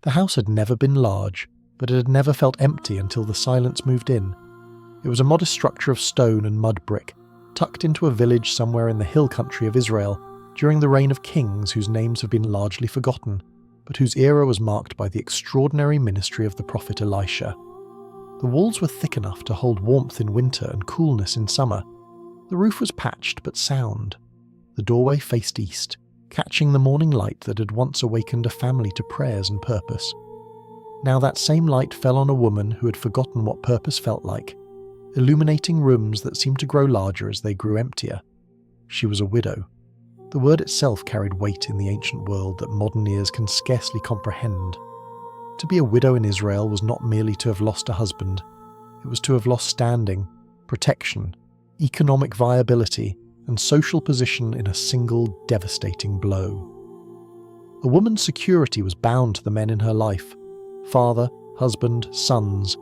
The house had never been large, but it had never felt empty until the silence moved in. It was a modest structure of stone and mud brick, tucked into a village somewhere in the hill country of Israel during the reign of kings whose names have been largely forgotten, but whose era was marked by the extraordinary ministry of the prophet Elisha. The walls were thick enough to hold warmth in winter and coolness in summer. The roof was patched but sound. The doorway faced east, catching the morning light that had once awakened a family to prayers and purpose. Now that same light fell on a woman who had forgotten what purpose felt like, illuminating rooms that seemed to grow larger as they grew emptier. She was a widow. The word itself carried weight in the ancient world that modern ears can scarcely comprehend. To be a widow in Israel was not merely to have lost a husband, it was to have lost standing, protection, economic viability, and social position in a single devastating blow. A woman's security was bound to the men in her life, father, husband, sons,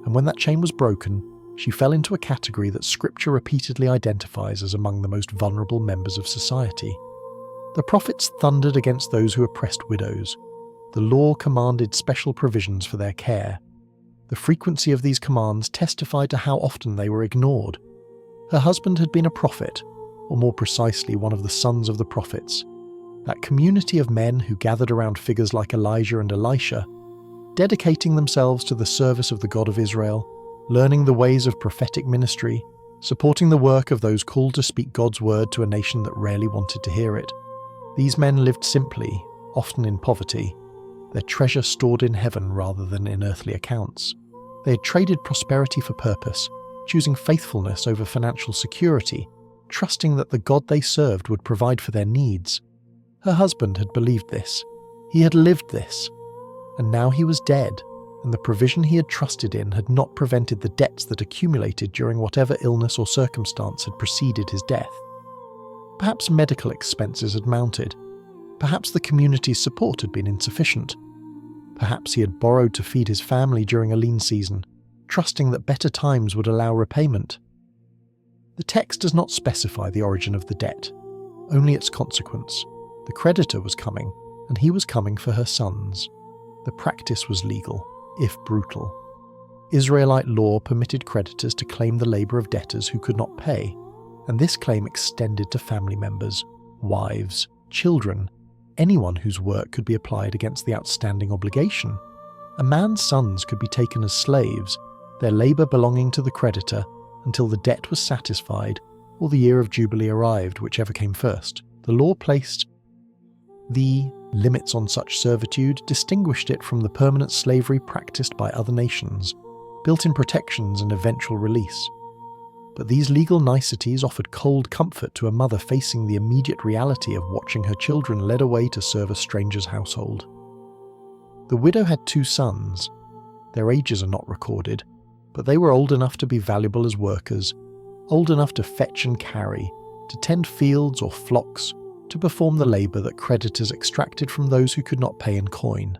and when that chain was broken, she fell into a category that Scripture repeatedly identifies as among the most vulnerable members of society. The prophets thundered against those who oppressed widows. The law commanded special provisions for their care. The frequency of these commands testified to how often they were ignored. Her husband had been a prophet, or more precisely one of the sons of the prophets. That community of men who gathered around figures like Elijah and Elisha, dedicating themselves to the service of the God of Israel, learning the ways of prophetic ministry, supporting the work of those called to speak God's word to a nation that rarely wanted to hear it. These men lived simply, often in poverty, their treasure stored in heaven rather than in earthly accounts. They had traded prosperity for purpose, choosing faithfulness over financial security, trusting that the God they served would provide for their needs. Her husband had believed this. He had lived this. And now he was dead, and the provision he had trusted in had not prevented the debts that accumulated during whatever illness or circumstance had preceded his death. Perhaps medical expenses had mounted. Perhaps the community's support had been insufficient. Perhaps he had borrowed to feed his family during a lean season, trusting that better times would allow repayment. The text does not specify the origin of the debt, only its consequence. The creditor was coming, and he was coming for her sons. The practice was legal, if brutal. Israelite law permitted creditors to claim the labour of debtors who could not pay, and this claim extended to family members, wives, children, anyone whose work could be applied against the outstanding obligation. A man's sons could be taken as slaves, their labour belonging to the creditor, until the debt was satisfied or the year of Jubilee arrived, whichever came first. The law placed the limits on such servitude, distinguished it from the permanent slavery practiced by other nations, built-in protections and eventual release. But these legal niceties offered cold comfort to a mother facing the immediate reality of watching her children led away to serve a stranger's household. The widow had 2 sons. Their ages are not recorded, but they were old enough to be valuable as workers, old enough to fetch and carry, to tend fields or flocks, to perform the labour that creditors extracted from those who could not pay in coin.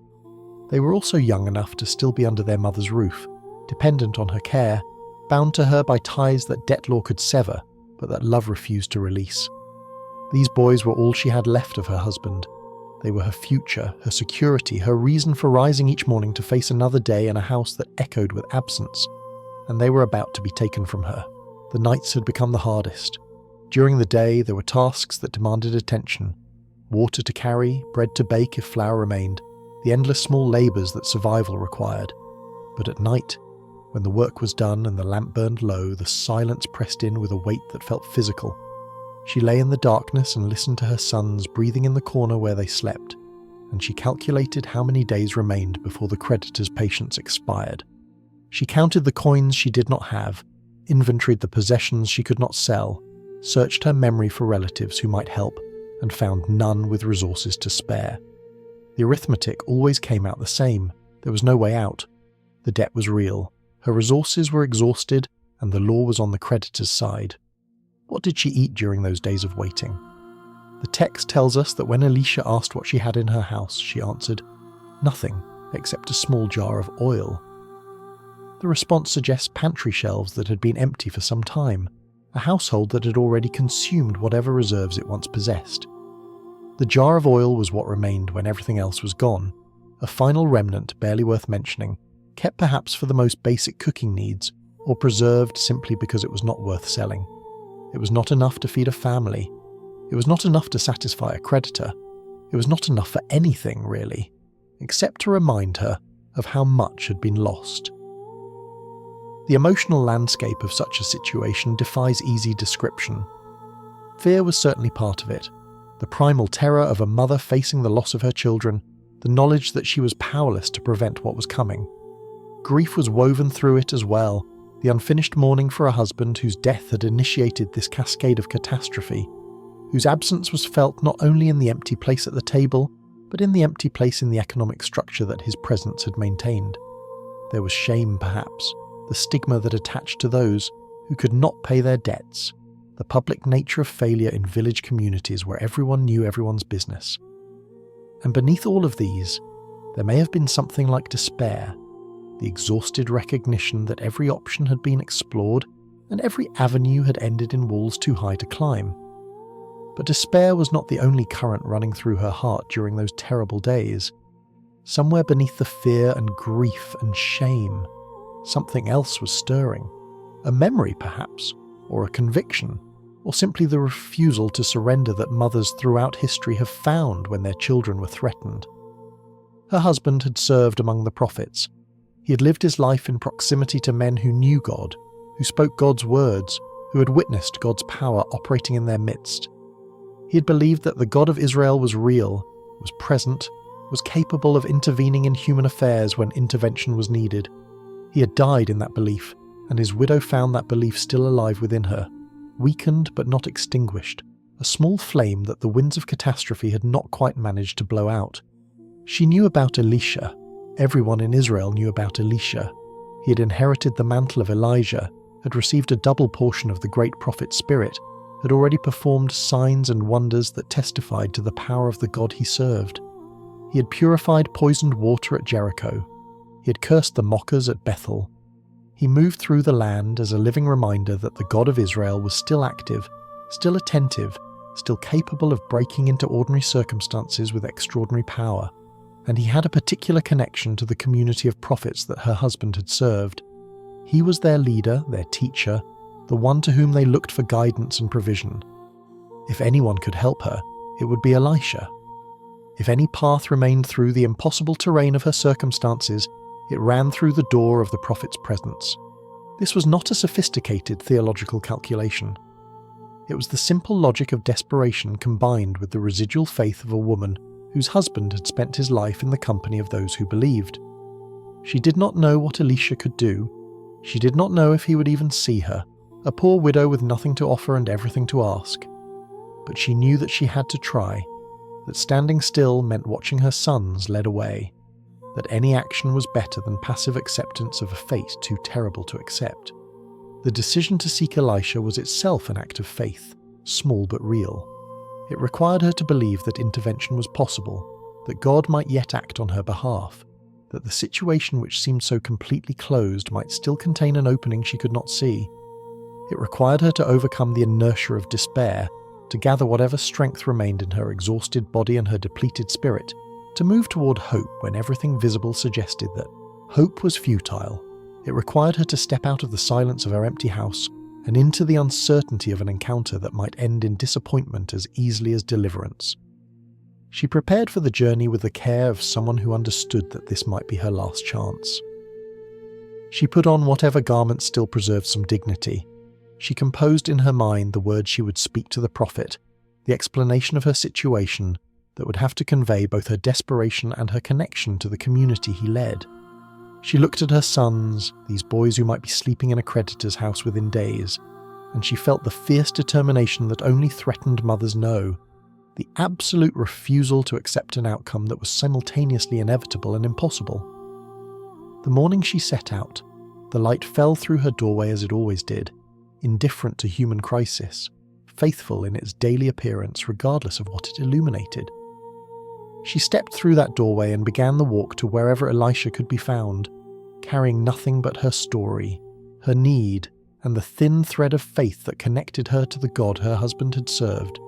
They were also young enough to still be under their mother's roof, dependent on her care, bound to her by ties that debt law could sever, but that love refused to release. These boys were all she had left of her husband. They were her future, her security, her reason for rising each morning to face another day in a house that echoed with absence. And they were about to be taken from her. The nights had become the hardest. During the day, there were tasks that demanded attention. Water to carry, bread to bake if flour remained, the endless small labours that survival required. But at night, when the work was done and the lamp burned low, the silence pressed in with a weight that felt physical. She lay in the darkness and listened to her sons breathing in the corner where they slept, and she calculated how many days remained before the creditor's patience expired. She counted the coins she did not have, inventoried the possessions she could not sell, searched her memory for relatives who might help, and found none with resources to spare. The arithmetic always came out the same. There was no way out. The debt was real. Her resources were exhausted, and the law was on the creditor's side. What did she eat during those days of waiting? The text tells us that when Elisha asked what she had in her house, she answered, "Nothing, except a small jar of oil." The response suggests pantry shelves that had been empty for some time, a household that had already consumed whatever reserves it once possessed. The jar of oil was what remained when everything else was gone, a final remnant barely worth mentioning, kept perhaps for the most basic cooking needs, or preserved simply because it was not worth selling. It was not enough to feed a family. It was not enough to satisfy a creditor. It was not enough for anything, really, except to remind her of how much had been lost. The emotional landscape of such a situation defies easy description. Fear was certainly part of it. The primal terror of a mother facing the loss of her children, the knowledge that she was powerless to prevent what was coming. Grief was woven through it as well, the unfinished mourning for a husband whose death had initiated this cascade of catastrophe, whose absence was felt not only in the empty place at the table, but in the empty place in the economic structure that his presence had maintained. There was shame, perhaps, the stigma that attached to those who could not pay their debts, the public nature of failure in village communities where everyone knew everyone's business. And beneath all of these, there may have been something like despair, the exhausted recognition that every option had been explored and every avenue had ended in walls too high to climb. But despair was not the only current running through her heart during those terrible days. Somewhere beneath the fear and grief and shame, something else was stirring. A memory, perhaps, or a conviction, or simply the refusal to surrender that mothers throughout history have found when their children were threatened. Her husband had served among the prophets. He had lived his life in proximity to men who knew God, who spoke God's words, who had witnessed God's power operating in their midst. He had believed that the God of Israel was real, was present, was capable of intervening in human affairs when intervention was needed. He had died in that belief, and his widow found that belief still alive within her, weakened but not extinguished, a small flame that the winds of catastrophe had not quite managed to blow out. She knew about Elisha. Everyone in Israel knew about Elisha. He had inherited the mantle of Elijah, had received a double portion of the great prophet's spirit, had already performed signs and wonders that testified to the power of the God he served. He had purified poisoned water at Jericho. He had cursed the mockers at Bethel. He moved through the land as a living reminder that the God of Israel was still active, still attentive, still capable of breaking into ordinary circumstances with extraordinary power. And he had a particular connection to the community of prophets that her husband had served. He was their leader, their teacher, the one to whom they looked for guidance and provision. If anyone could help her, it would be Elisha. If any path remained through the impossible terrain of her circumstances, it ran through the door of the prophet's presence. This was not a sophisticated theological calculation. It was the simple logic of desperation combined with the residual faith of a woman whose husband had spent his life in the company of those who believed. She did not know what Elisha could do. She did not know if he would even see her, a poor widow with nothing to offer and everything to ask. But she knew that she had to try, that standing still meant watching her sons led away, that any action was better than passive acceptance of a fate too terrible to accept. The decision to seek Elisha was itself an act of faith, small but real. It required her to believe that intervention was possible, that God might yet act on her behalf, that the situation which seemed so completely closed might still contain an opening she could not see. It required her to overcome the inertia of despair, to gather whatever strength remained in her exhausted body and her depleted spirit, to move toward hope when everything visible suggested that hope was futile. It required her to step out of the silence of her empty house and into the uncertainty of an encounter that might end in disappointment as easily as deliverance. She prepared for the journey with the care of someone who understood that this might be her last chance. She put on whatever garments still preserved some dignity. She composed in her mind the words she would speak to the prophet, the explanation of her situation that would have to convey both her desperation and her connection to the community he led. She looked at her sons, these boys who might be sleeping in a creditor's house within days, and she felt the fierce determination that only threatened mothers know, the absolute refusal to accept an outcome that was simultaneously inevitable and impossible. The morning she set out, the light fell through her doorway as it always did, indifferent to human crisis, faithful in its daily appearance regardless of what it illuminated. She stepped through that doorway and began the walk to wherever Elisha could be found, carrying nothing but her story, her need, and the thin thread of faith that connected her to the God her husband had served.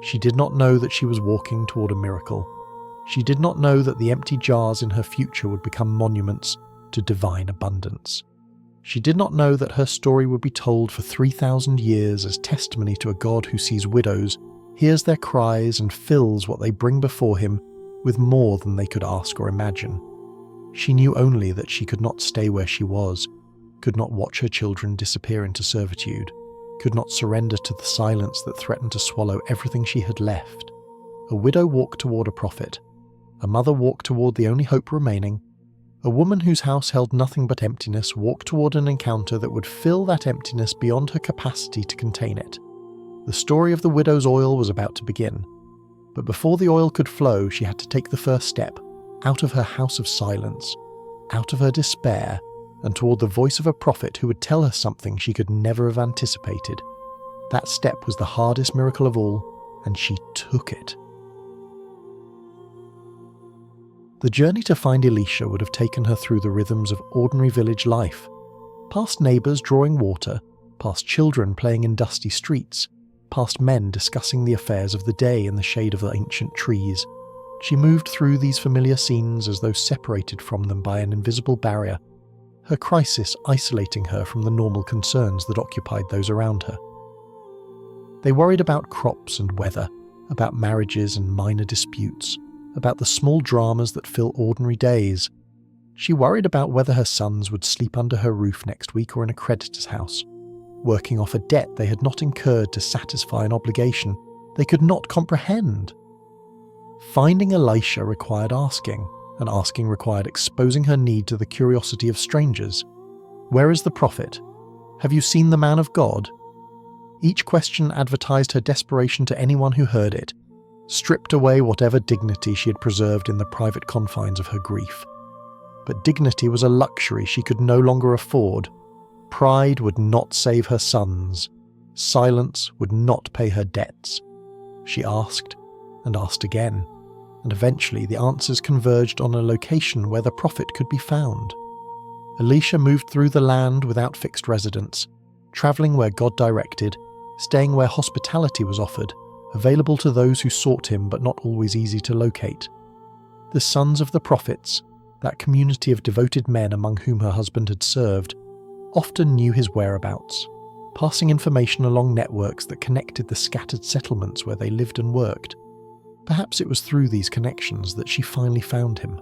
She did not know that she was walking toward a miracle. She did not know that the empty jars in her future would become monuments to divine abundance. She did not know that her story would be told for 3,000 years as testimony to a God who sees widows, hears their cries, and fills what they bring before him with more than they could ask or imagine. She knew only that she could not stay where she was, could not watch her children disappear into servitude, could not surrender to the silence that threatened to swallow everything she had left. A widow walked toward a prophet. A mother walked toward the only hope remaining. A woman whose house held nothing but emptiness walked toward an encounter that would fill that emptiness beyond her capacity to contain it. The story of the widow's oil was about to begin. But before the oil could flow, she had to take the first step, out of her house of silence, out of her despair, and toward the voice of a prophet who would tell her something she could never have anticipated. That step was the hardest miracle of all, and she took it. The journey to find Elisha would have taken her through the rhythms of ordinary village life, past neighbours drawing water, past children playing in dusty streets, past men discussing the affairs of the day in the shade of the ancient trees. She moved through these familiar scenes as though separated from them by an invisible barrier, her crisis isolating her from the normal concerns that occupied those around her. They worried about crops and weather, about marriages and minor disputes, about the small dramas that fill ordinary days. She worried about whether her sons would sleep under her roof next week or in a creditor's house, working off a debt they had not incurred to satisfy an obligation they could not comprehend. Finding Elisha required asking, and asking required exposing her need to the curiosity of strangers. Where is the prophet? Have you seen the man of God? Each question advertised her desperation to anyone who heard it, stripped away whatever dignity she had preserved in the private confines of her grief. But dignity was a luxury she could no longer afford. Pride would not save her sons. Silence would not pay her debts. She asked, and asked again, and eventually the answers converged on a location where the prophet could be found. Elisha moved through the land without fixed residence, travelling where God directed, staying where hospitality was offered, available to those who sought him but not always easy to locate. The sons of the prophets, that community of devoted men among whom her husband had served, often knew his whereabouts, passing information along networks that connected the scattered settlements where they lived and worked. Perhaps it was through these connections that she finally found him,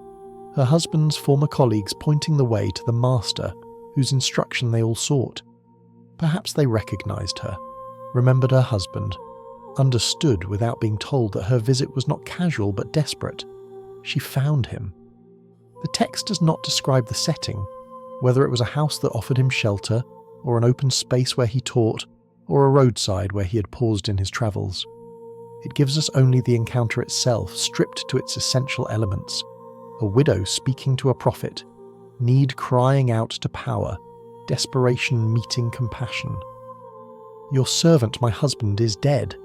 her husband's former colleagues pointing the way to the master whose instruction they all sought. Perhaps they recognized her, remembered her husband, understood without being told that her visit was not casual but desperate. She found him. The text does not describe the setting, whether it was a house that offered him shelter, or an open space where he taught, or a roadside where he had paused in his travels. It gives us only the encounter itself, stripped to its essential elements. A widow speaking to a prophet, need crying out to power, desperation meeting compassion. "Your servant, my husband, is dead."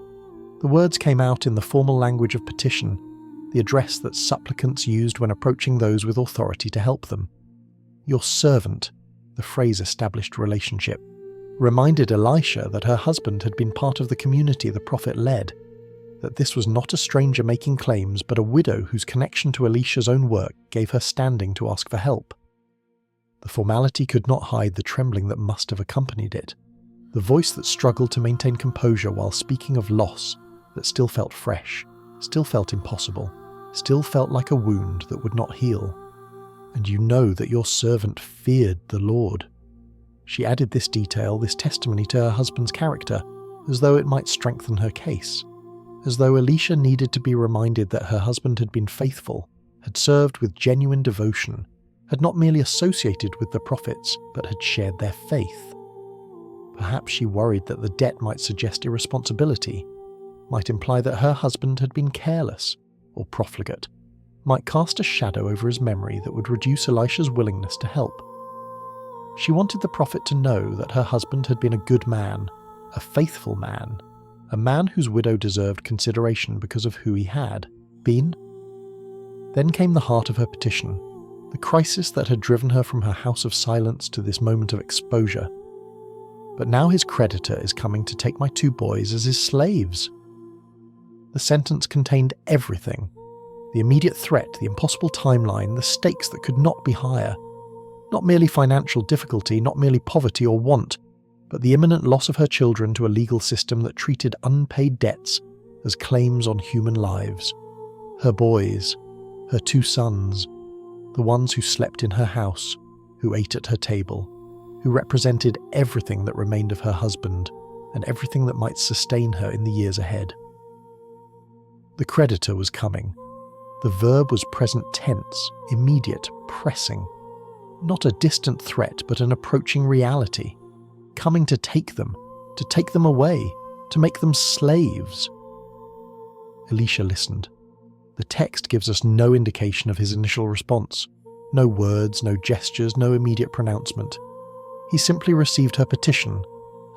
The words came out in the formal language of petition, the address that supplicants used when approaching those with authority to help them. "Your servant," the phrase established relationship, reminded Elisha that her husband had been part of the community the prophet led, that this was not a stranger making claims but a widow whose connection to Elisha's own work gave her standing to ask for help. The formality could not hide the trembling that must have accompanied it, the voice that struggled to maintain composure while speaking of loss that still felt fresh, still felt impossible, still felt like a wound that would not heal. "And you know that your servant feared the Lord." She added this detail, this testimony to her husband's character, as though it might strengthen her case, as though Elisha needed to be reminded that her husband had been faithful, had served with genuine devotion, had not merely associated with the prophets, but had shared their faith. Perhaps she worried that the debt might suggest irresponsibility, might imply that her husband had been careless or profligate, might cast a shadow over his memory that would reduce Elisha's willingness to help. She wanted the prophet to know that her husband had been a good man, a faithful man, a man whose widow deserved consideration because of who he had been. Then came the heart of her petition, the crisis that had driven her from her house of silence to this moment of exposure. "But now his creditor is coming to take my 2 boys as his slaves." The sentence contained everything. The immediate threat, the impossible timeline, the stakes that could not be higher. Not merely financial difficulty, not merely poverty or want, but the imminent loss of her children to a legal system that treated unpaid debts as claims on human lives. Her boys, her 2 sons, the ones who slept in her house, who ate at her table, who represented everything that remained of her husband and everything that might sustain her in the years ahead. The creditor was coming. The verb was present tense, immediate, pressing. Not a distant threat, but an approaching reality. Coming to take them away, to make them slaves. Elisha listened. The text gives us no indication of his initial response. No words, no gestures, no immediate pronouncement. He simply received her petition,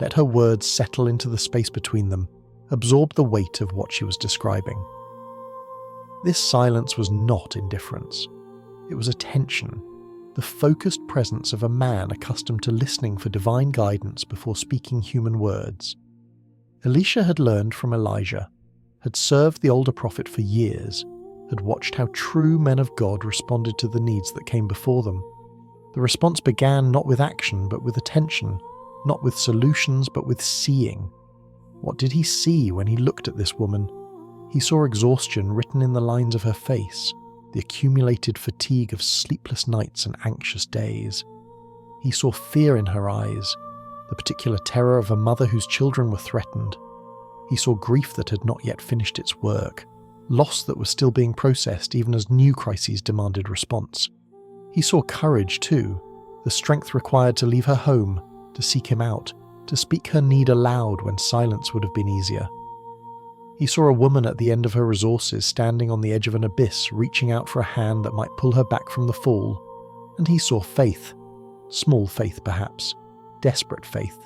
let her words settle into the space between them, absorb the weight of what she was describing. This silence was not indifference. It was attention, the focused presence of a man accustomed to listening for divine guidance before speaking human words. Elisha had learned from Elijah, had served the older prophet for years, had watched how true men of God responded to the needs that came before them. The response began not with action but with attention, not with solutions but with seeing. What did he see when he looked at this woman? He saw exhaustion written in the lines of her face, the accumulated fatigue of sleepless nights and anxious days. He saw fear in her eyes, the particular terror of a mother whose children were threatened. He saw grief that had not yet finished its work, loss that was still being processed even as new crises demanded response. He saw courage too, the strength required to leave her home, to seek him out, to speak her need aloud when silence would have been easier. He saw a woman at the end of her resources standing on the edge of an abyss, reaching out for a hand that might pull her back from the fall. And he saw faith. Small faith perhaps. Desperate faith.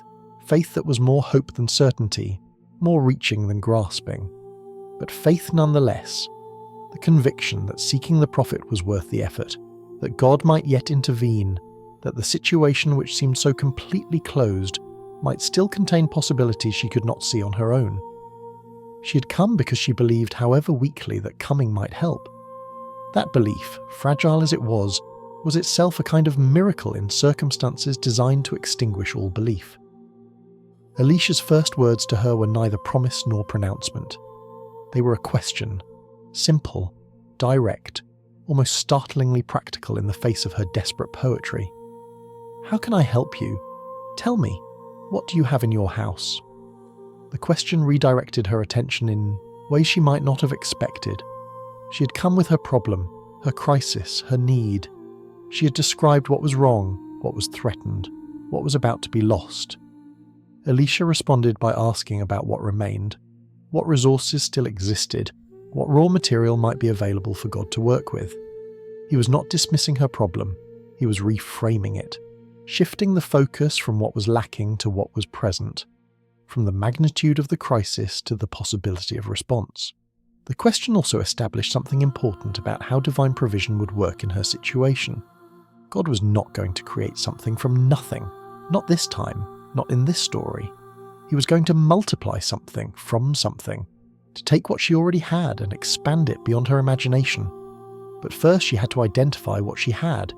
Faith that was more hope than certainty, more reaching than grasping. But faith nonetheless. The conviction that seeking the prophet was worth the effort, that God might yet intervene, that the situation which seemed so completely closed might still contain possibilities she could not see on her own. She had come because she believed, however weakly, that coming might help. That belief, fragile as it was itself a kind of miracle in circumstances designed to extinguish all belief. Elisha's first words to her were neither promise nor pronouncement. They were a question, simple, direct, almost startlingly practical in the face of her desperate poetry. "How can I help you? Tell me, what do you have in your house?" The question redirected her attention in ways she might not have expected. She had come with her problem, her crisis, her need. She had described what was wrong, what was threatened, what was about to be lost. Elisha responded by asking about what remained, what resources still existed, what raw material might be available for God to work with. He was not dismissing her problem, he was reframing it, shifting the focus from what was lacking to what was present, from the magnitude of the crisis to the possibility of response. The question also established something important about how divine provision would work in her situation. God was not going to create something from nothing, not this time, not in this story. He was going to multiply something from something, to take what she already had and expand it beyond her imagination. But first she had to identify what she had.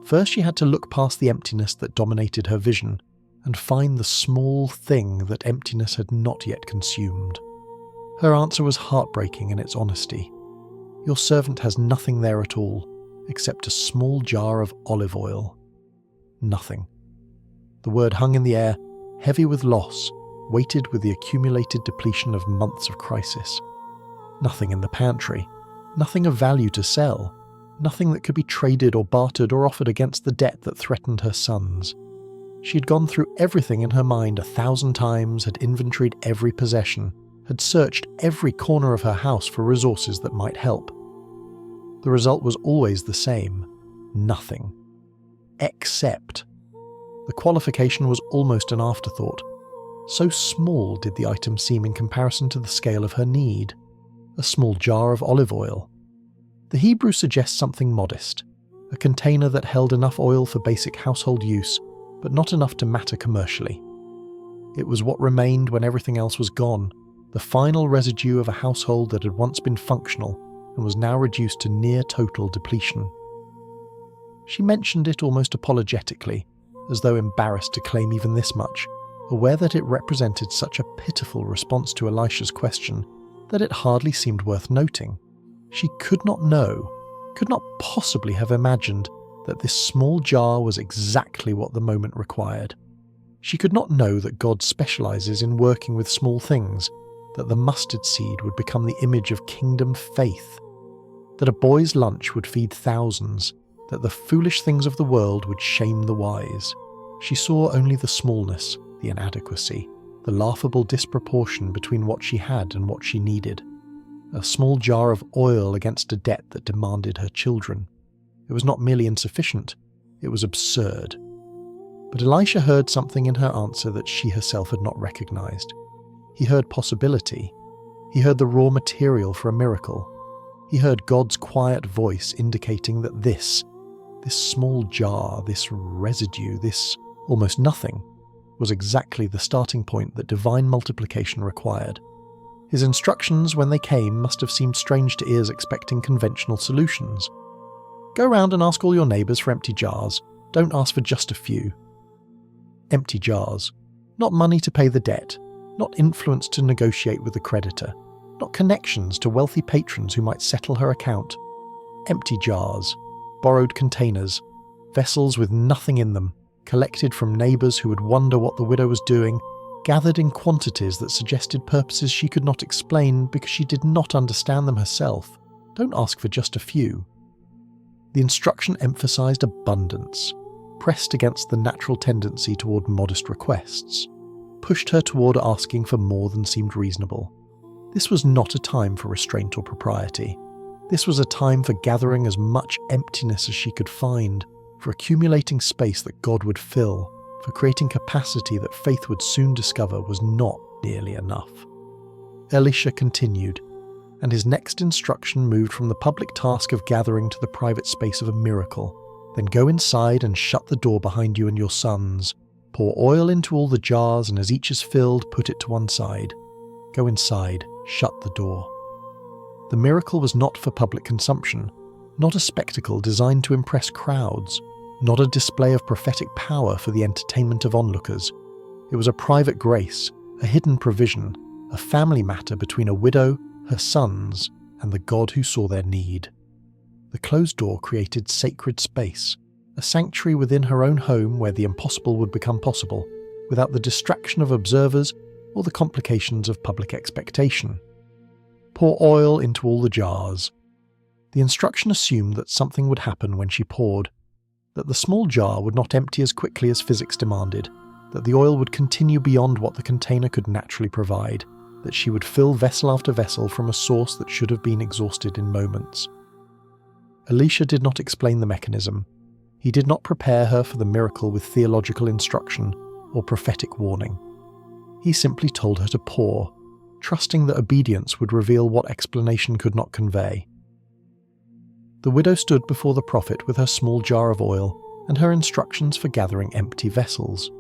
First she had to look past the emptiness that dominated her vision and find the small thing that emptiness had not yet consumed. Her answer was heartbreaking in its honesty. "Your servant has nothing there at all, except a small jar of olive oil." Nothing. The word hung in the air, heavy with loss, weighted with the accumulated depletion of months of crisis. Nothing in the pantry, nothing of value to sell, nothing that could be traded or bartered or offered against the debt that threatened her sons. She had gone through everything in her mind 1,000 times, had inventoried every possession, had searched every corner of her house for resources that might help. The result was always the same: nothing. Except. The qualification was almost an afterthought. So small did the item seem in comparison to the scale of her need. A small jar of olive oil. The Hebrew suggests something modest, a container that held enough oil for basic household use, but not enough to matter commercially. It was what remained when everything else was gone, the final residue of a household that had once been functional, and was now reduced to near total depletion. She mentioned it almost apologetically, as though embarrassed to claim even this much, aware that it represented such a pitiful response to Elisha's question that it hardly seemed worth noting. She could not possibly have imagined that this small jar was exactly what the moment required. She could not know that God specializes in working with small things, that the mustard seed would become the image of kingdom faith, that a boy's lunch would feed thousands, that the foolish things of the world would shame the wise. She saw only the smallness, the inadequacy, the laughable disproportion between what she had and what she needed. A small jar of oil against a debt that demanded her children. It was not merely insufficient, it was absurd. But Elisha heard something in her answer that she herself had not recognized. He heard possibility. He heard the raw material for a miracle. He heard God's quiet voice indicating that this small jar, this residue, this almost nothing, was exactly the starting point that divine multiplication required. His instructions, when they came, must have seemed strange to ears expecting conventional solutions. Go round and ask all your neighbours for empty jars. Don't ask for just a few. Empty jars. Not money to pay the debt. Not influence to negotiate with the creditor. Not connections to wealthy patrons who might settle her account. Empty jars. Borrowed containers. Vessels with nothing in them. Collected from neighbours who would wonder what the widow was doing, gathered in quantities that suggested purposes she could not explain because she did not understand them herself. Don't ask for just a few. The instruction emphasised abundance, pressed against the natural tendency toward modest requests, pushed her toward asking for more than seemed reasonable. This was not a time for restraint or propriety. This was a time for gathering as much emptiness as she could find, for accumulating space that God would fill, for creating capacity that faith would soon discover was not nearly enough. Elisha continued, and his next instruction moved from the public task of gathering to the private space of a miracle. Then go inside and shut the door behind you and your sons. Pour oil into all the jars, and as each is filled, put it to one side. Go inside, shut the door. The miracle was not for public consumption, not a spectacle designed to impress crowds, not a display of prophetic power for the entertainment of onlookers. It was a private grace, a hidden provision, a family matter between a widow, her sons, and the God who saw their need. The closed door created sacred space, a sanctuary within her own home where the impossible would become possible, without the distraction of observers or the complications of public expectation. Pour oil into all the jars. The instruction assumed that something would happen when she poured, that the small jar would not empty as quickly as physics demanded, that the oil would continue beyond what the container could naturally provide, that she would fill vessel after vessel from a source that should have been exhausted in moments. Elisha did not explain the mechanism. He did not prepare her for the miracle with theological instruction or prophetic warning. He simply told her to pour, trusting that obedience would reveal what explanation could not convey. The widow stood before the prophet with her small jar of oil and her instructions for gathering empty vessels.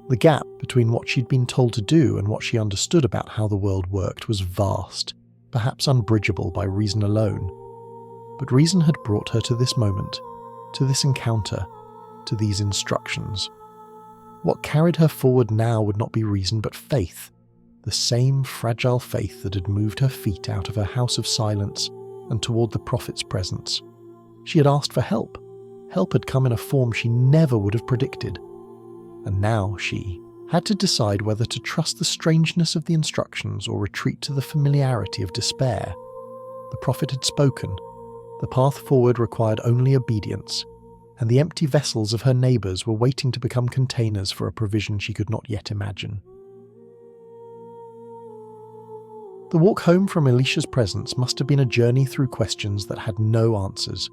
The gap between what she'd been told to do and what she understood about how the world worked was vast, perhaps unbridgeable by reason alone. But reason had brought her to this moment, to this encounter, to these instructions. What carried her forward now would not be reason but faith, the same fragile faith that had moved her feet out of her house of silence and toward the prophet's presence. She had asked for help. Help had come in a form she never would have predicted. And now she had to decide whether to trust the strangeness of the instructions or retreat to the familiarity of despair. The prophet had spoken. The path forward required only obedience, and the empty vessels of her neighbours were waiting to become containers for a provision she could not yet imagine. The walk home from Elisha's presence must have been a journey through questions that had no answers.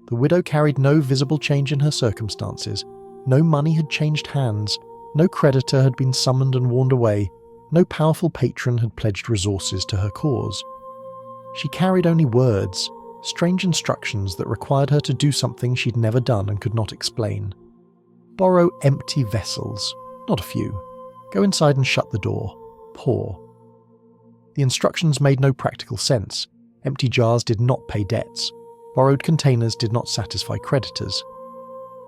The widow carried no visible change in her circumstances. No money had changed hands. No creditor had been summoned and warned away. No powerful patron had pledged resources to her cause. She carried only words, strange instructions that required her to do something she'd never done and could not explain. Borrow empty vessels, not a few. Go inside and shut the door. Pour. The instructions made no practical sense. Empty jars did not pay debts. Borrowed containers did not satisfy creditors.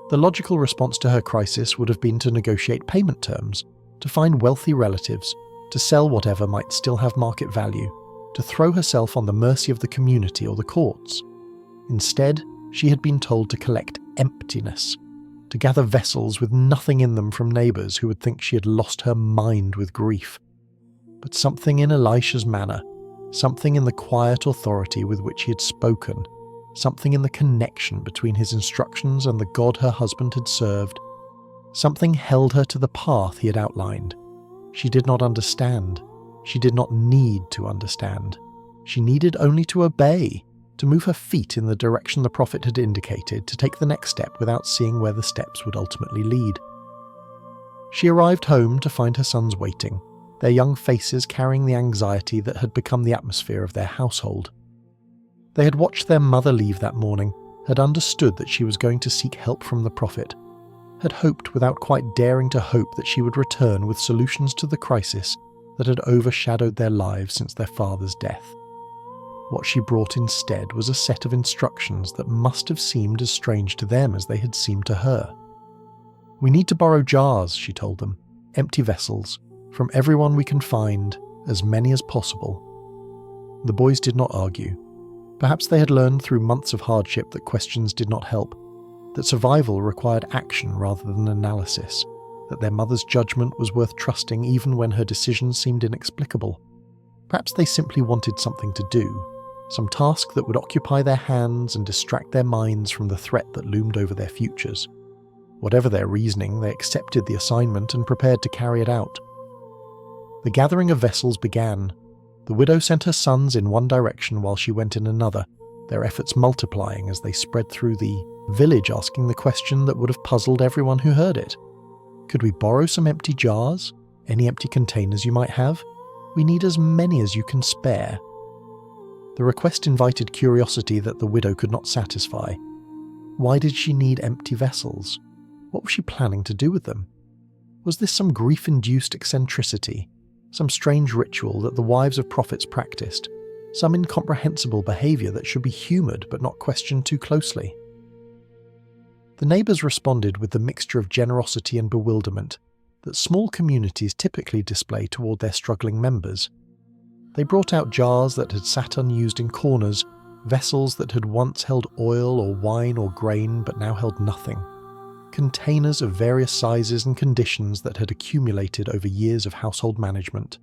The logical response to her crisis would have been to negotiate payment terms, to find wealthy relatives, to sell whatever might still have market value, to throw herself on the mercy of the community or the courts. Instead, she had been told to collect emptiness, to gather vessels with nothing in them from neighbours who would think she had lost her mind with grief. But something in Elisha's manner, something in the quiet authority with which he had spoken, something in the connection between his instructions and the God her husband had served, something held her to the path he had outlined. She did not understand. She did not need to understand. She needed only to obey, to move her feet in the direction the prophet had indicated, to take the next step without seeing where the steps would ultimately lead. She arrived home to find her sons waiting, their young faces carrying the anxiety that had become the atmosphere of their household. They had watched their mother leave that morning, had understood that she was going to seek help from the prophet, had hoped without quite daring to hope that she would return with solutions to the crisis that had overshadowed their lives since their father's death. What she brought instead was a set of instructions that must have seemed as strange to them as they had seemed to her. "We need to borrow jars," she told them, "empty vessels, from everyone we can find, as many as possible." The boys did not argue. Perhaps they had learned through months of hardship that questions did not help, that survival required action rather than analysis, that their mother's judgment was worth trusting even when her decisions seemed inexplicable. Perhaps they simply wanted something to do, some task that would occupy their hands and distract their minds from the threat that loomed over their futures. Whatever their reasoning, they accepted the assignment and prepared to carry it out. The gathering of vessels began. The widow sent her sons in one direction while she went in another, their efforts multiplying as they spread through the village, asking the question that would have puzzled everyone who heard it. "Could we borrow some empty jars? Any empty containers you might have? We need as many as you can spare." The request invited curiosity that the widow could not satisfy. Why did she need empty vessels? What was she planning to do with them? Was this some grief-induced eccentricity, some strange ritual that the wives of prophets practiced, some incomprehensible behaviour that should be humoured but not questioned too closely? The neighbours responded with the mixture of generosity and bewilderment that small communities typically display toward their struggling members. They brought out jars that had sat unused in corners, vessels that had once held oil or wine or grain but now held nothing, containers of various sizes and conditions that had accumulated over years of household management.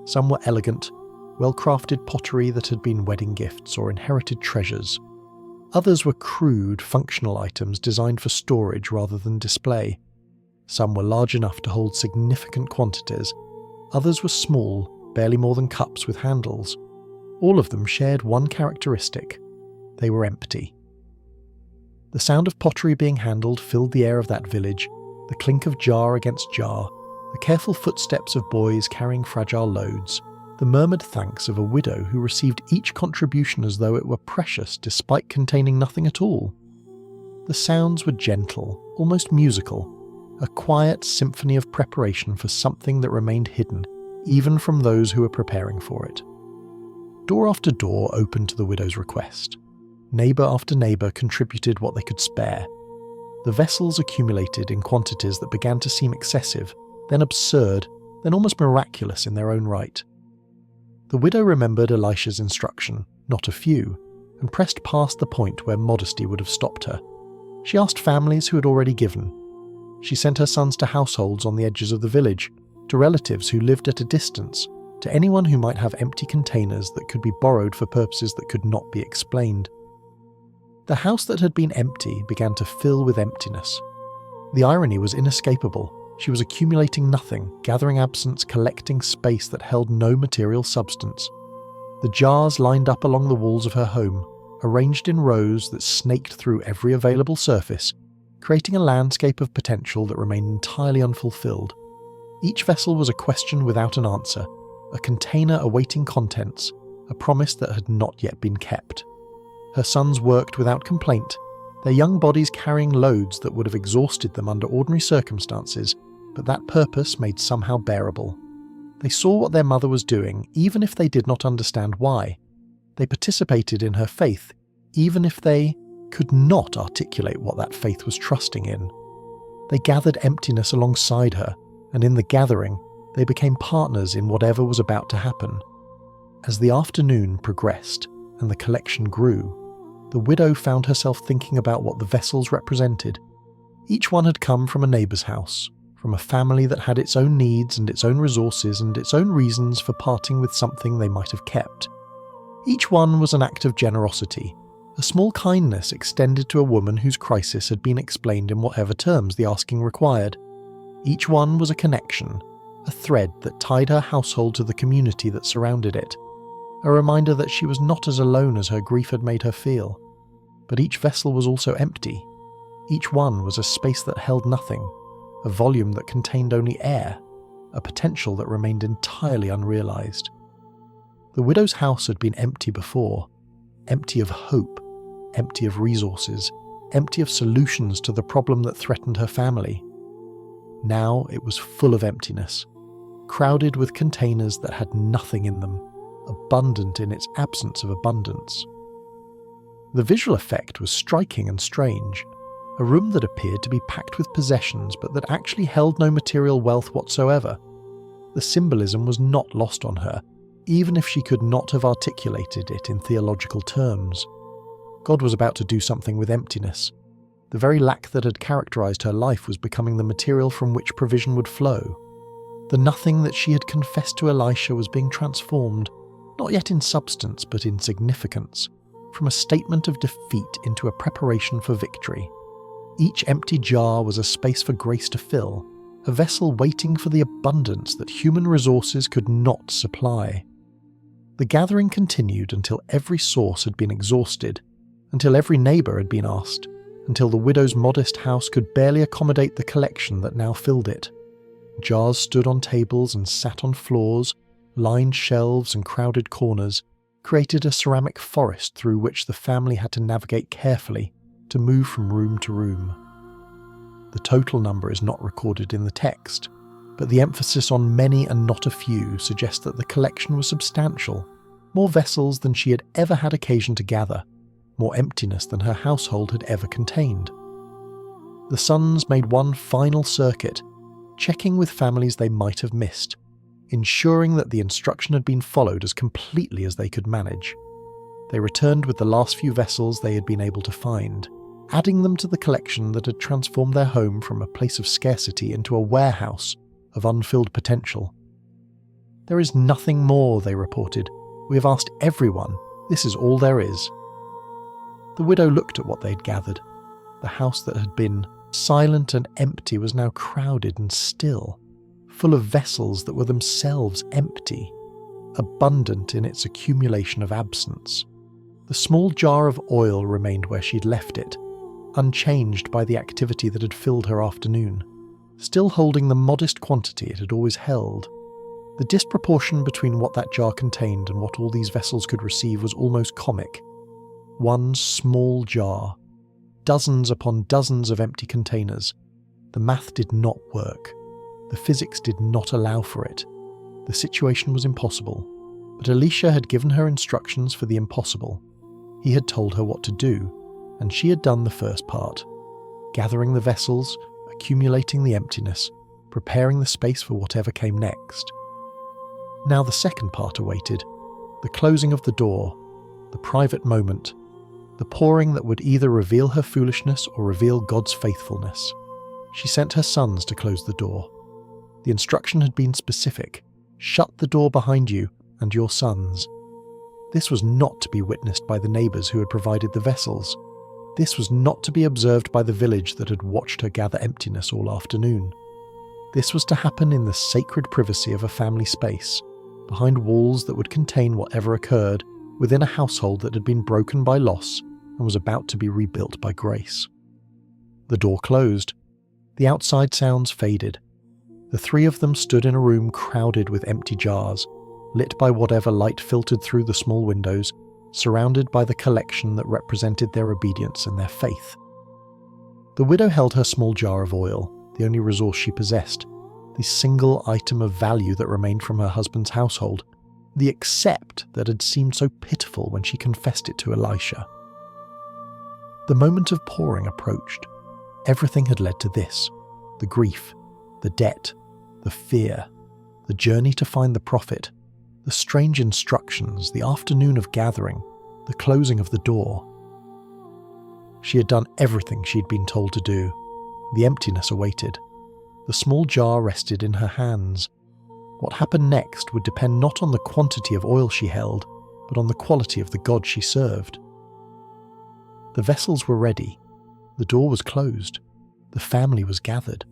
Some were elegant, well-crafted pottery that had been wedding gifts or inherited treasures. Others were crude, functional items designed for storage rather than display. Some were large enough to hold significant quantities. Others were small, barely more than cups with handles. All of them shared one characteristic: they were empty. The sound of pottery being handled filled the air of that village, the clink of jar against jar, the careful footsteps of boys carrying fragile loads, the murmured thanks of a widow who received each contribution as though it were precious despite containing nothing at all. The sounds were gentle, almost musical, a quiet symphony of preparation for something that remained hidden, even from those who were preparing for it. Door after door opened to the widow's request. Neighbour after neighbour contributed what they could spare. The vessels accumulated in quantities that began to seem excessive, then absurd, then almost miraculous in their own right. The widow remembered Elisha's instruction, not a few, and pressed past the point where modesty would have stopped her. She asked families who had already given. She sent her sons to households on the edges of the village, to relatives who lived at a distance, to anyone who might have empty containers that could be borrowed for purposes that could not be explained. The house that had been empty began to fill with emptiness. The irony was inescapable. She was accumulating nothing, gathering absence, collecting space that held no material substance. The jars lined up along the walls of her home, arranged in rows that snaked through every available surface, creating a landscape of potential that remained entirely unfulfilled. Each vessel was a question without an answer, a container awaiting contents, a promise that had not yet been kept. Her sons worked without complaint, their young bodies carrying loads that would have exhausted them under ordinary circumstances, but that purpose made somehow bearable. They saw what their mother was doing, even if they did not understand why. They participated in her faith, even if they could not articulate what that faith was trusting in. They gathered emptiness alongside her, and in the gathering, they became partners in whatever was about to happen. As the afternoon progressed and the collection grew, the widow found herself thinking about what the vessels represented. Each one had come from a neighbour's house, from a family that had its own needs and its own resources and its own reasons for parting with something they might have kept. Each one was an act of generosity, a small kindness extended to a woman whose crisis had been explained in whatever terms the asking required. Each one was a connection, a thread that tied her household to the community that surrounded it, a reminder that she was not as alone as her grief had made her feel. But each vessel was also empty. Each one was a space that held nothing, a volume that contained only air, a potential that remained entirely unrealized. The widow's house had been empty before, empty of hope, empty of resources, empty of solutions to the problem that threatened her family. Now it was full of emptiness, crowded with containers that had nothing in them, abundant in its absence of abundance. The visual effect was striking and strange, a room that appeared to be packed with possessions but that actually held no material wealth whatsoever. The symbolism was not lost on her, even if she could not have articulated it in theological terms. God was about to do something with emptiness. The very lack that had characterized her life was becoming the material from which provision would flow. The nothing that she had confessed to Elisha was being transformed, not yet in substance but in significance, from a statement of defeat into a preparation for victory. Each empty jar was a space for grace to fill, a vessel waiting for the abundance that human resources could not supply. The gathering continued until every source had been exhausted, until every neighbour had been asked, until the widow's modest house could barely accommodate the collection that now filled it. Jars stood on tables and sat on floors, lined shelves and crowded corners, created a ceramic forest through which the family had to navigate carefully to move from room to room. The total number is not recorded in the text, but the emphasis on many and not a few suggests that the collection was substantial, more vessels than she had ever had occasion to gather, more emptiness than her household had ever contained. The sons made one final circuit, checking with families they might have missed, ensuring that the instruction had been followed as completely as they could manage. They returned with the last few vessels they had been able to find, adding them to the collection that had transformed their home from a place of scarcity into a warehouse of unfilled potential. "There is nothing more," they reported. "We have asked everyone. This is all there is." The widow looked at what they had gathered. The house that had been silent and empty was now crowded and still, full of vessels that were themselves empty, abundant in its accumulation of absence. The small jar of oil remained where she'd left it, unchanged by the activity that had filled her afternoon, still holding the modest quantity it had always held. The disproportion between what that jar contained and what all these vessels could receive was almost comic. One small jar, dozens upon dozens of empty containers. The math did not work. The physics did not allow for it. The situation was impossible, but Elisha had given her instructions for the impossible. He had told her what to do, and she had done the first part, gathering the vessels, accumulating the emptiness, preparing the space for whatever came next. Now the second part awaited, the closing of the door, the private moment, the pouring that would either reveal her foolishness or reveal God's faithfulness. She sent her sons to close the door. The instruction had been specific: shut the door behind you and your sons. This was not to be witnessed by the neighbours who had provided the vessels. This was not to be observed by the village that had watched her gather emptiness all afternoon. This was to happen in the sacred privacy of a family space, behind walls that would contain whatever occurred, within a household that had been broken by loss and was about to be rebuilt by grace. The door closed. The outside sounds faded. The three of them stood in a room crowded with empty jars, lit by whatever light filtered through the small windows, surrounded by the collection that represented their obedience and their faith. The widow held her small jar of oil, the only resource she possessed, the single item of value that remained from her husband's household. the accept that had seemed so pitiful when she confessed it to Elisha. The moment of pouring approached. Everything had led to this: the grief, the debt, the fear, the journey to find the prophet, the strange instructions, the afternoon of gathering, the closing of the door. She had done everything she'd been told to do. The emptiness awaited. The small jar rested in her hands. What happened next would depend not on the quantity of oil she held, but on the quality of the God she served. The vessels were ready. The door was closed. The family was gathered.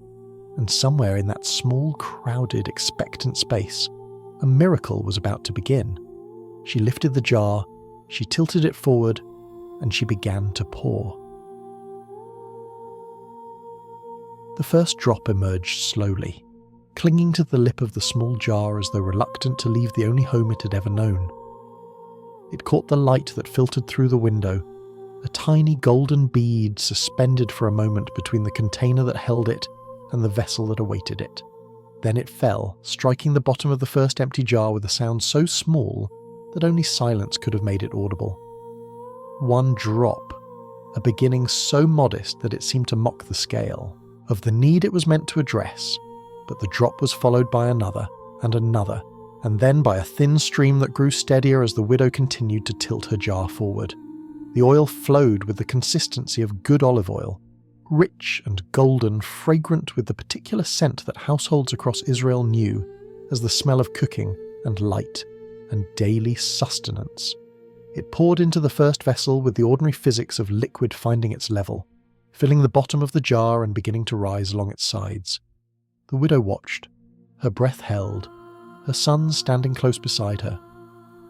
And somewhere in that small, crowded, expectant space, a miracle was about to begin. She lifted the jar, she tilted it forward, and she began to pour. The first drop emerged slowly, clinging to the lip of the small jar as though reluctant to leave the only home it had ever known. It caught the light that filtered through the window, a tiny golden bead suspended for a moment between the container that held it and the vessel that awaited it. Then it fell, striking the bottom of the first empty jar with a sound so small that only silence could have made it audible. One drop, a beginning so modest that it seemed to mock the scale of the need it was meant to address, but the drop was followed by another, and then by a thin stream that grew steadier as the widow continued to tilt her jar forward. The oil flowed with the consistency of good olive oil, rich and golden, fragrant with the particular scent that households across Israel knew as the smell of cooking and light and daily sustenance. It poured into the first vessel with the ordinary physics of liquid finding its level, filling the bottom of the jar and beginning to rise along its sides. The widow watched, her breath held, her son standing close beside her.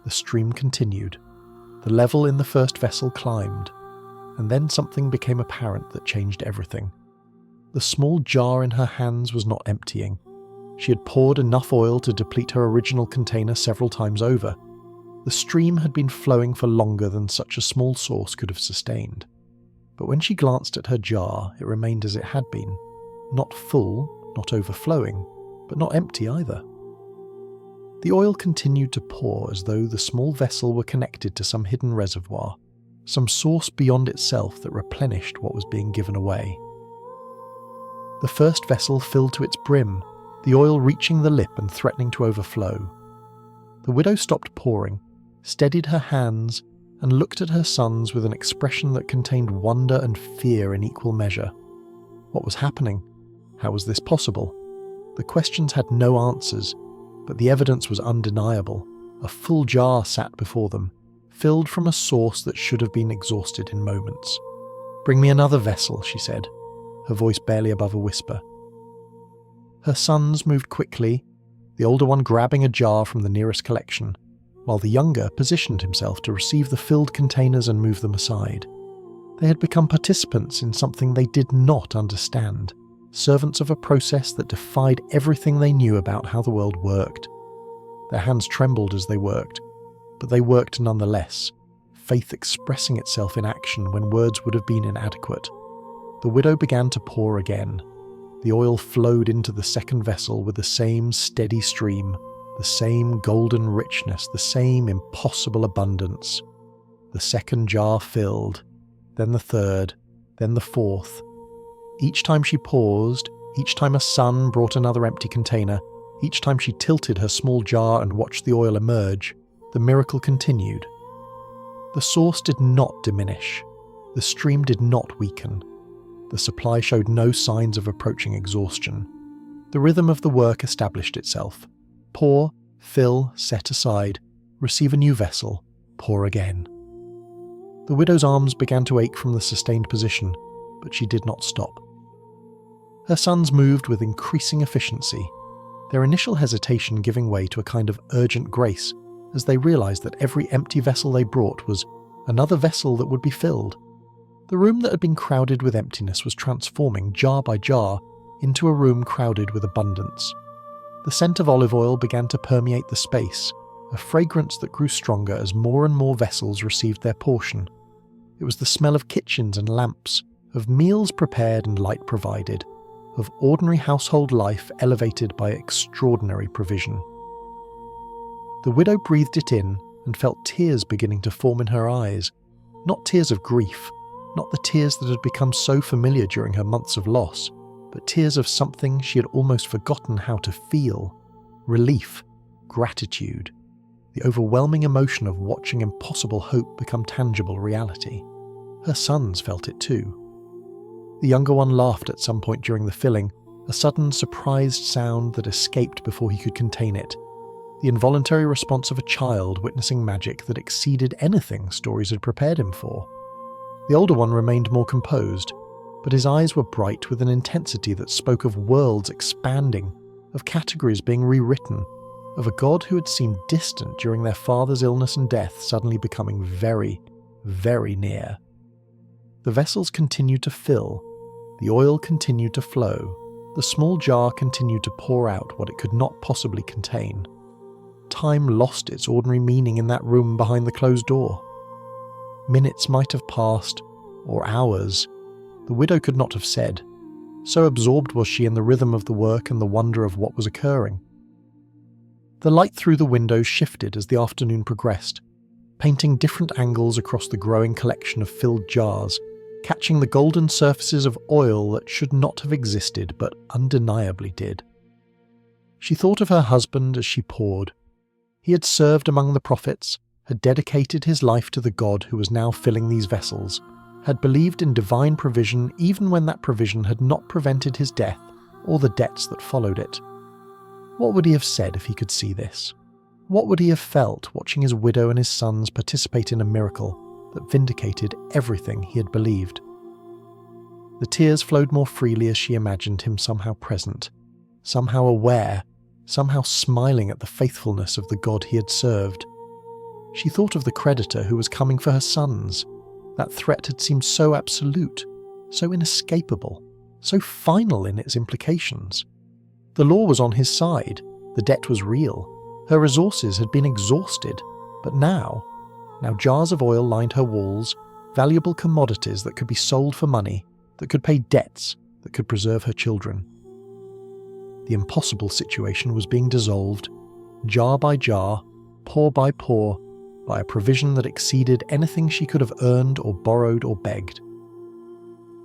The stream continued. The level in the first vessel climbed, and then something became apparent that changed everything. The small jar in her hands was not emptying. She had poured enough oil to deplete her original container several times over. The stream had been flowing for longer than such a small source could have sustained. But when she glanced at her jar, it remained as it had been. Not full, not overflowing, but not empty either. The oil continued to pour as though the small vessel were connected to some hidden reservoir, some source beyond itself that replenished what was being given away. The first vessel filled to its brim, the oil reaching the lip and threatening to overflow. The widow stopped pouring, steadied her hands, and looked at her sons with an expression that contained wonder and fear in equal measure. What was happening? How was this possible? The questions had no answers, but the evidence was undeniable. A full jar sat before them, filled from a source that should have been exhausted in moments. "Bring me another vessel," she said, her voice barely above a whisper. Her sons moved quickly, the older one grabbing a jar from the nearest collection, while the younger positioned himself to receive the filled containers and move them aside. They had become participants in something they did not understand, servants of a process that defied everything they knew about how the world worked. Their hands trembled as they worked, but they worked nonetheless, faith expressing itself in action when words would have been inadequate. The widow began to pour again. The oil flowed into the second vessel with the same steady stream, the same golden richness, the same impossible abundance. The second jar filled, then the third, then the fourth. Each time she paused, each time a son brought another empty container, each time she tilted her small jar and watched the oil emerge, the miracle continued. The source did not diminish. The stream did not weaken. The supply showed no signs of approaching exhaustion. The rhythm of the work established itself. Pour, fill, set aside, receive a new vessel, pour again. The widow's arms began to ache from the sustained position, but she did not stop. Her sons moved with increasing efficiency, their initial hesitation giving way to a kind of urgent grace as they realized that every empty vessel they brought was another vessel that would be filled. The room that had been crowded with emptiness was transforming, jar by jar, into a room crowded with abundance. The scent of olive oil began to permeate the space, a fragrance that grew stronger as more and more vessels received their portion. It was the smell of kitchens and lamps, of meals prepared and light provided, of ordinary household life elevated by extraordinary provision. The widow breathed it in and felt tears beginning to form in her eyes. Not tears of grief, not the tears that had become so familiar during her months of loss, but tears of something she had almost forgotten how to feel. Relief, gratitude, the overwhelming emotion of watching impossible hope become tangible reality. Her sons felt it too. The younger one laughed at some point during the filling, a sudden surprised sound that escaped before he could contain it. The involuntary response of a child witnessing magic that exceeded anything stories had prepared him for. The older one remained more composed, but his eyes were bright with an intensity that spoke of worlds expanding, of categories being rewritten, of a god who had seemed distant during their father's illness and death suddenly becoming very, very near. The vessels continued to fill, the oil continued to flow, the small jar continued to pour out what it could not possibly contain. Time lost its ordinary meaning in that room behind the closed door. Minutes might have passed, or hours. The widow could not have said. So absorbed was she in the rhythm of the work and the wonder of what was occurring. The light through the window shifted as the afternoon progressed, painting different angles across the growing collection of filled jars, catching the golden surfaces of oil that should not have existed but undeniably did. She thought of her husband as she poured. He had served among the prophets, had dedicated his life to the God who was now filling these vessels, had believed in divine provision even when that provision had not prevented his death or the debts that followed it. What would he have said if he could see this? What would he have felt watching his widow and his sons participate in a miracle that vindicated everything he had believed? The tears flowed more freely as she imagined him somehow present, somehow aware, somehow smiling at the faithfulness of the God he had served. She thought of the creditor who was coming for her sons. That threat had seemed so absolute, so inescapable, so final in its implications. The law was on his side, the debt was real, her resources had been exhausted, but now jars of oil lined her walls, valuable commodities that could be sold for money, that could pay debts, that could preserve her children. The impossible situation was being dissolved, jar by jar, pour by pour, by a provision that exceeded anything she could have earned or borrowed or begged.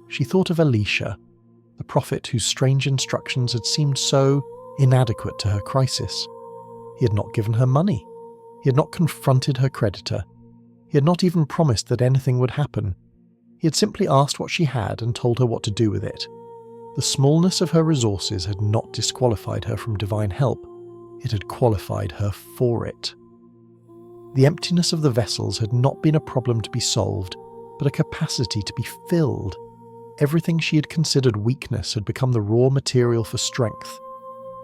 She thought of Elisha, the prophet whose strange instructions had seemed so inadequate to her crisis. He had not given her money. He had not confronted her creditor. He had not even promised that anything would happen. He had simply asked what she had and told her what to do with it. The smallness of her resources had not disqualified her from divine help. It had qualified her for it. The emptiness of the vessels had not been a problem to be solved, but a capacity to be filled. Everything she had considered weakness had become the raw material for strength.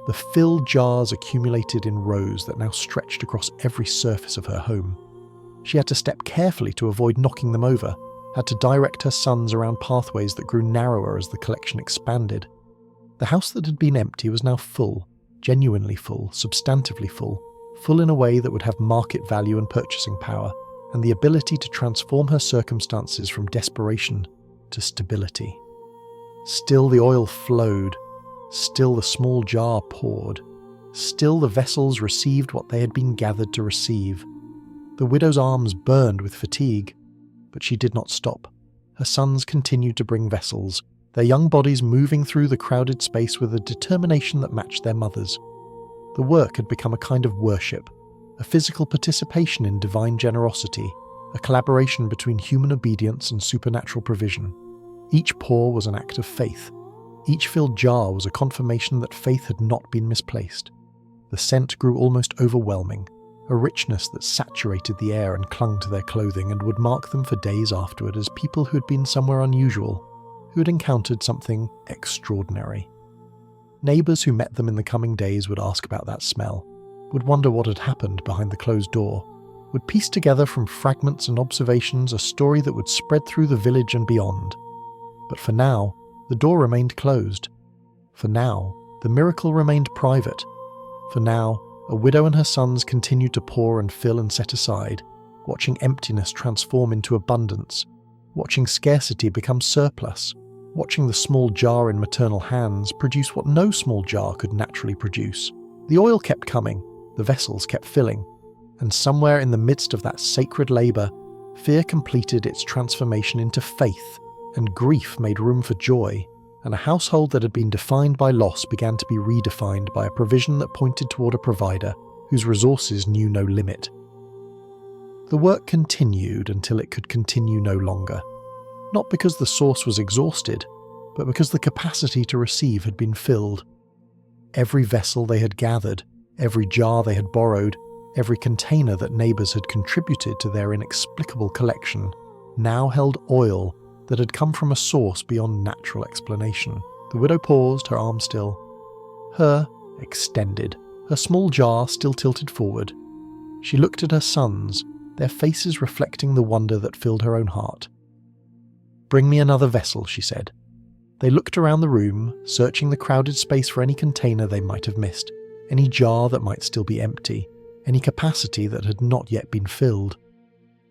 The filled jars accumulated in rows that now stretched across every surface of her home. She had to step carefully to avoid knocking them over, had to direct her sons around pathways that grew narrower as the collection expanded. The house that had been empty was now full, genuinely full, substantively full in a way that would have market value and purchasing power, and the ability to transform her circumstances from desperation to stability. Still the oil flowed, still the small jar poured, still the vessels received what they had been gathered to receive. The widow's arms burned with fatigue, but she did not stop. Her sons continued to bring vessels, their young bodies moving through the crowded space with a determination that matched their mother's. The work had become a kind of worship, a physical participation in divine generosity, a collaboration between human obedience and supernatural provision. Each pour was an act of faith. Each filled jar was a confirmation that faith had not been misplaced. The scent grew almost overwhelming, a richness that saturated the air and clung to their clothing and would mark them for days afterward as people who had been somewhere unusual, who had encountered something extraordinary. Neighbours who met them in the coming days would ask about that smell, would wonder what had happened behind the closed door, would piece together from fragments and observations a story that would spread through the village and beyond. But for now, the door remained closed. For now, the miracle remained private. For now, a widow and her sons continued to pour and fill and set aside, watching emptiness transform into abundance, watching scarcity become surplus, watching the small jar in maternal hands produce what no small jar could naturally produce. The oil kept coming, the vessels kept filling, And somewhere in the midst of that sacred labour, fear completed its transformation into faith, and grief made room for joy, and a household that had been defined by loss began to be redefined by a provision that pointed toward a provider whose resources knew no limit. The work continued until it could continue no longer, not because the source was exhausted, but because the capacity to receive had been filled. Every vessel they had gathered, every jar they had borrowed, every container that neighbours had contributed to their inexplicable collection, now held oil that had come from a source beyond natural explanation. The widow paused, her arm still. Her extended, her small jar still tilted forward. She looked at her sons, their faces reflecting the wonder that filled her own heart. "Bring me another vessel," she said. They looked around the room, searching the crowded space for any container they might have missed, any jar that might still be empty, any capacity that had not yet been filled.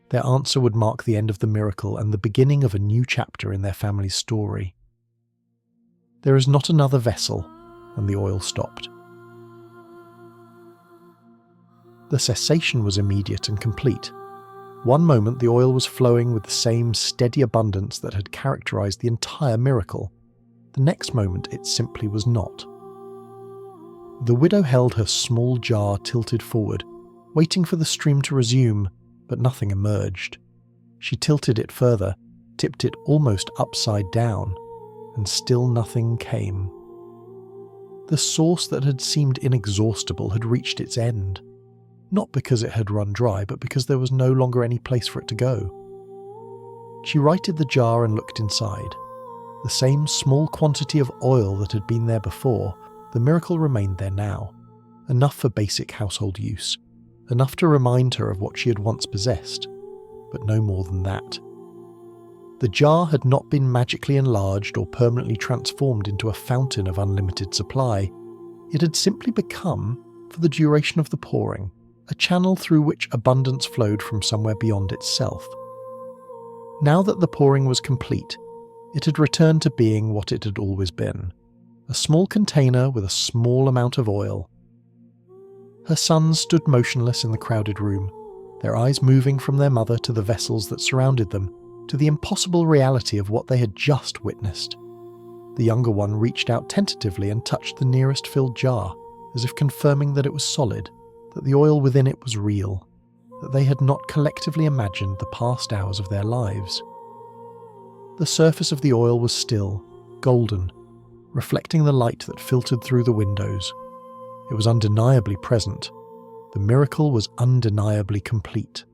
Their answer would mark the end of the miracle and the beginning of a new chapter in their family's story. "There is not another vessel," and the oil stopped. The cessation was immediate and complete. One moment the oil was flowing with the same steady abundance that had characterized the entire miracle. The next moment it simply was not. The widow held her small jar tilted forward, waiting for the stream to resume, but nothing emerged. She tilted it further, tipped it almost upside down, and still nothing came. The source that had seemed inexhaustible had reached its end. Not because it had run dry, but because there was no longer any place for it to go. She righted the jar and looked inside. The same small quantity of oil that had been there before, the miracle remained there now. Enough for basic household use. Enough to remind her of what she had once possessed, but no more than that. The jar had not been magically enlarged or permanently transformed into a fountain of unlimited supply. It had simply become, for the duration of the pouring, a channel through which abundance flowed from somewhere beyond itself. Now that the pouring was complete, it had returned to being what it had always been, a small container with a small amount of oil. Her sons stood motionless in the crowded room, their eyes moving from their mother to the vessels that surrounded them, to the impossible reality of what they had just witnessed. The younger one reached out tentatively and touched the nearest filled jar, as if confirming that it was solid, that the oil within it was real, that they had not collectively imagined the past hours of their lives. The surface of the oil was still, golden, reflecting the light that filtered through the windows. It was undeniably present. The miracle was undeniably complete.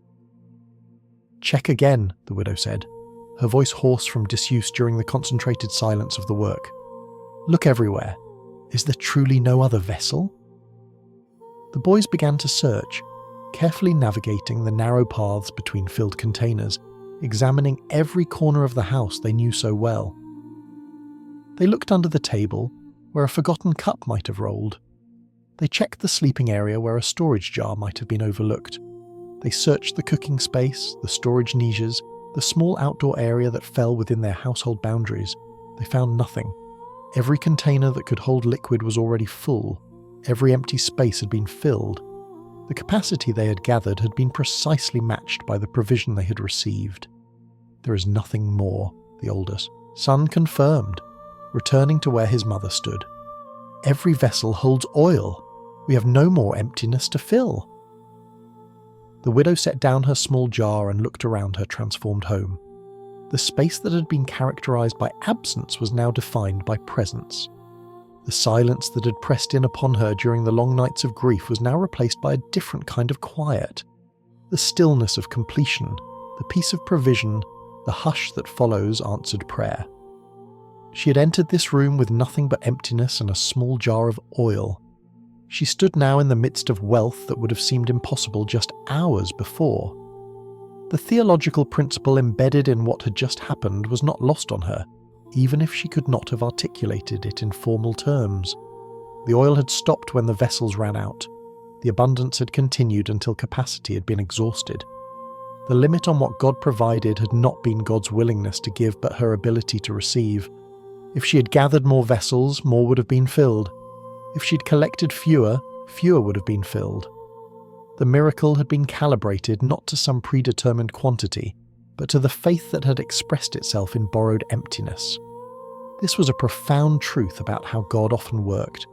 "Check again," the widow said, her voice hoarse from disuse during the concentrated silence of the work. "Look everywhere. Is there truly no other vessel?" The boys began to search, carefully navigating the narrow paths between filled containers, examining every corner of the house they knew so well. They looked under the table, where a forgotten cup might have rolled. They checked the sleeping area where a storage jar might have been overlooked. They searched the cooking space, the storage niches, the small outdoor area that fell within their household boundaries. They found nothing. Every container that could hold liquid was already full. Every empty space had been filled. The capacity they had gathered had been precisely matched by the provision they had received. "There is nothing more," the oldest son confirmed, returning to where his mother stood. "Every vessel holds oil. We have no more emptiness to fill." The widow set down her small jar and looked around her transformed home. The space that had been characterized by absence was now defined by presence. The silence that had pressed in upon her during the long nights of grief was now replaced by a different kind of quiet. The stillness of completion, the peace of provision, the hush that follows answered prayer. She had entered this room with nothing but emptiness and a small jar of oil. She stood now in the midst of wealth that would have seemed impossible just hours before. The theological principle embedded in what had just happened was not lost on her, even if she could not have articulated it in formal terms. The oil had stopped when the vessels ran out. The abundance had continued until capacity had been exhausted. The limit on what God provided had not been God's willingness to give, but her ability to receive. If she had gathered more vessels, more would have been filled. If she'd collected fewer, fewer would have been filled. The miracle had been calibrated not to some predetermined quantity, but to the faith that had expressed itself in borrowed emptiness. This was a profound truth about how God often worked,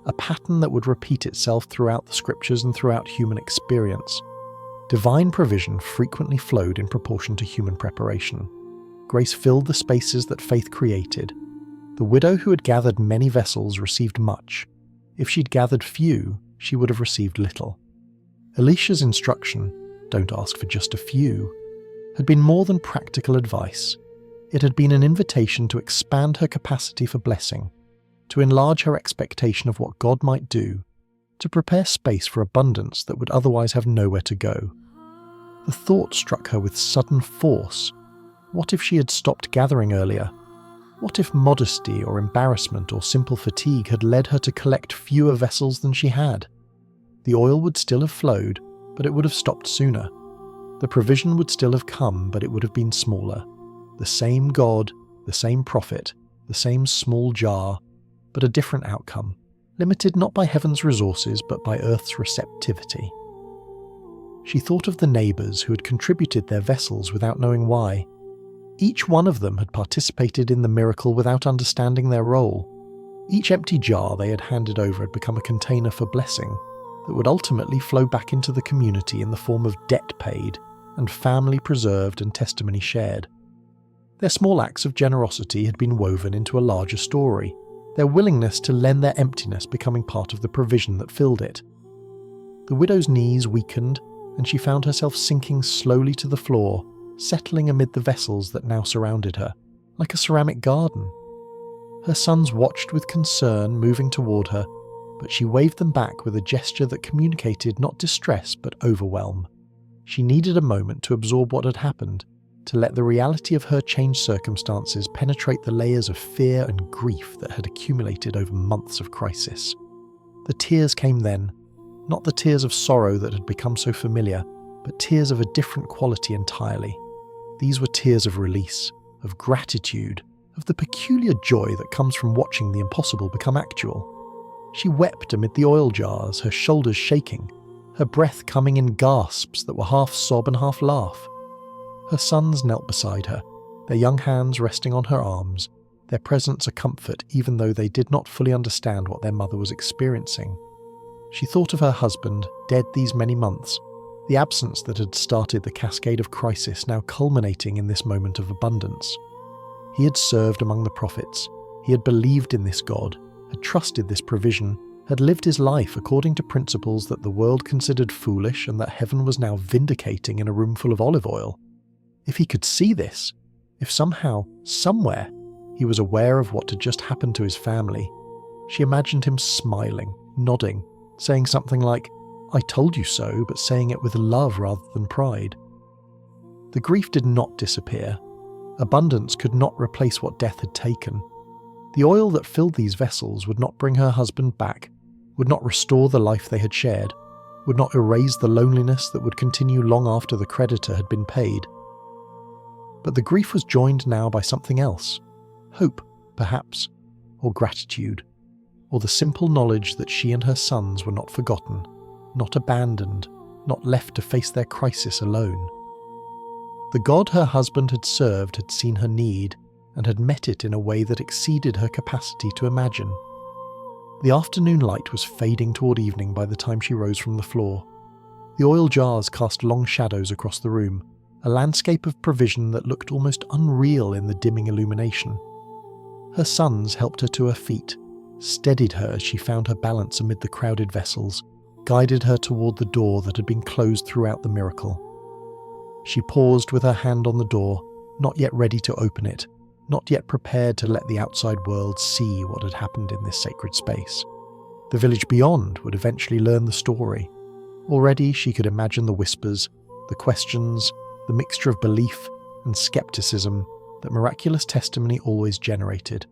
a pattern that would repeat itself throughout the scriptures and throughout human experience. Divine provision frequently flowed in proportion to human preparation. Grace filled the spaces that faith created. The widow who had gathered many vessels received much. If she'd gathered few, she would have received little. Elisha's instruction, "Don't ask for just a few," had been more than practical advice. It had been an invitation to expand her capacity for blessing, to enlarge her expectation of what God might do, to prepare space for abundance that would otherwise have nowhere to go. The thought struck her with sudden force. What if she had stopped gathering earlier? What if modesty or embarrassment or simple fatigue had led her to collect fewer vessels than she had? The oil would still have flowed, but it would have stopped sooner. The provision would still have come, but it would have been smaller. The same God, the same prophet, the same small jar, but a different outcome, limited not by heaven's resources but by earth's receptivity. She thought of the neighbours who had contributed their vessels without knowing why. Each one of them had participated in the miracle without understanding their role. Each empty jar they had handed over had become a container for blessing that would ultimately flow back into the community in the form of debt paid and family preserved and testimony shared. Their small acts of generosity had been woven into a larger story, their willingness to lend their emptiness becoming part of the provision that filled it. The widow's knees weakened, and she found herself sinking slowly to the floor, settling amid the vessels that now surrounded her, like a ceramic garden. Her sons watched with concern, moving toward her, but she waved them back with a gesture that communicated not distress but overwhelm. She needed a moment to absorb what had happened, to let the reality of her changed circumstances penetrate the layers of fear and grief that had accumulated over months of crisis. The tears came then, not the tears of sorrow that had become so familiar, but tears of a different quality entirely. These were tears of release, of gratitude, of the peculiar joy that comes from watching the impossible become actual. She wept amid the oil jars, her shoulders shaking, her breath coming in gasps that were half sob and half laugh. Her sons knelt beside her, their young hands resting on her arms, their presence a comfort even though they did not fully understand what their mother was experiencing. She thought of her husband, dead these many months, the absence that had started the cascade of crisis now culminating in this moment of abundance. He had served among the prophets, he had believed in this God, had trusted this provision, had lived his life according to principles that the world considered foolish and that heaven was now vindicating in a room full of olive oil. If he could see this, if somehow, somewhere, he was aware of what had just happened to his family, she imagined him smiling, nodding, saying something like, "I told you so," but saying it with love rather than pride. The grief did not disappear. Abundance could not replace what death had taken. The oil that filled these vessels would not bring her husband back, would not restore the life they had shared, would not erase the loneliness that would continue long after the creditor had been paid. But the grief was joined now by something else. Hope, perhaps, or gratitude, or the simple knowledge that she and her sons were not forgotten, not abandoned, not left to face their crisis alone. The God her husband had served had seen her need and had met it in a way that exceeded her capacity to imagine. The afternoon light was fading toward evening by the time she rose from the floor. The oil jars cast long shadows across the room, a landscape of provision that looked almost unreal in the dimming illumination. Her sons helped her to her feet, steadied her as she found her balance amid the crowded vessels, guided her toward the door that had been closed throughout the miracle. She paused with her hand on the door, not yet ready to open it, not yet prepared to let the outside world see what had happened in this sacred space. The village beyond would eventually learn the story. Already she could imagine the whispers, the questions, the mixture of belief and skepticism that miraculous testimony always generated.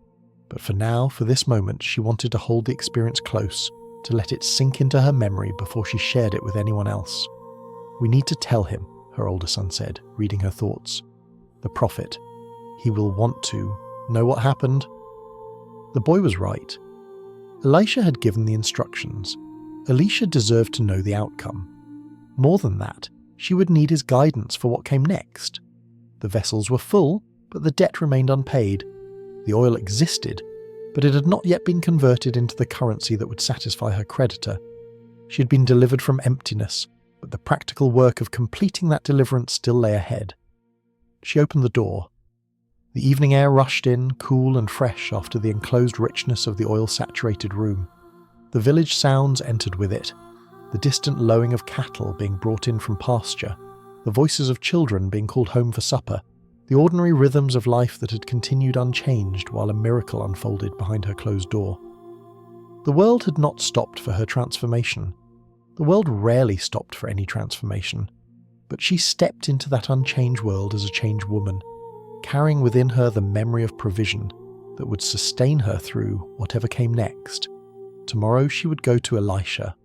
But for now, for this moment, she wanted to hold the experience close, to let it sink into her memory before she shared it with anyone else. "We need to tell him," her older son said, reading her thoughts. "The prophet. He will want to know what happened." The boy was right. Elisha had given the instructions. Elisha deserved to know the outcome. More than that, she would need his guidance for what came next. The vessels were full, but the debt remained unpaid. The oil existed, but it had not yet been converted into the currency that would satisfy her creditor. She had been delivered from emptiness, but the practical work of completing that deliverance still lay ahead. She opened the door. The evening air rushed in, cool and fresh after the enclosed richness of the oil-saturated room. The village sounds entered with it, the distant lowing of cattle being brought in from pasture, the voices of children being called home for supper, the ordinary rhythms of life that had continued unchanged while a miracle unfolded behind her closed door. The world had not stopped for her transformation. The world rarely stopped for any transformation, but she stepped into that unchanged world as a changed woman, carrying within her the memory of provision that would sustain her through whatever came next. Tomorrow she would go to Elisha.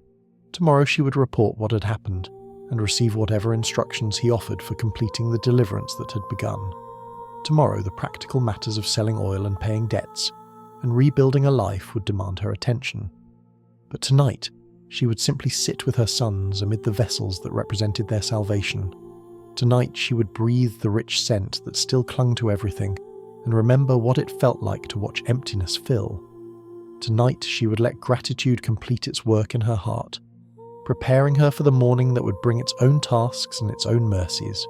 Tomorrow she would report what had happened and receive whatever instructions he offered for completing the deliverance that had begun. Tomorrow the practical matters of selling oil and paying debts and rebuilding a life would demand her attention. But tonight, she would simply sit with her sons amid the vessels that represented their salvation. Tonight she would breathe the rich scent that still clung to everything and remember what it felt like to watch emptiness fill. Tonight she would let gratitude complete its work in her heart, preparing her for the morning that would bring its own tasks and its own mercies.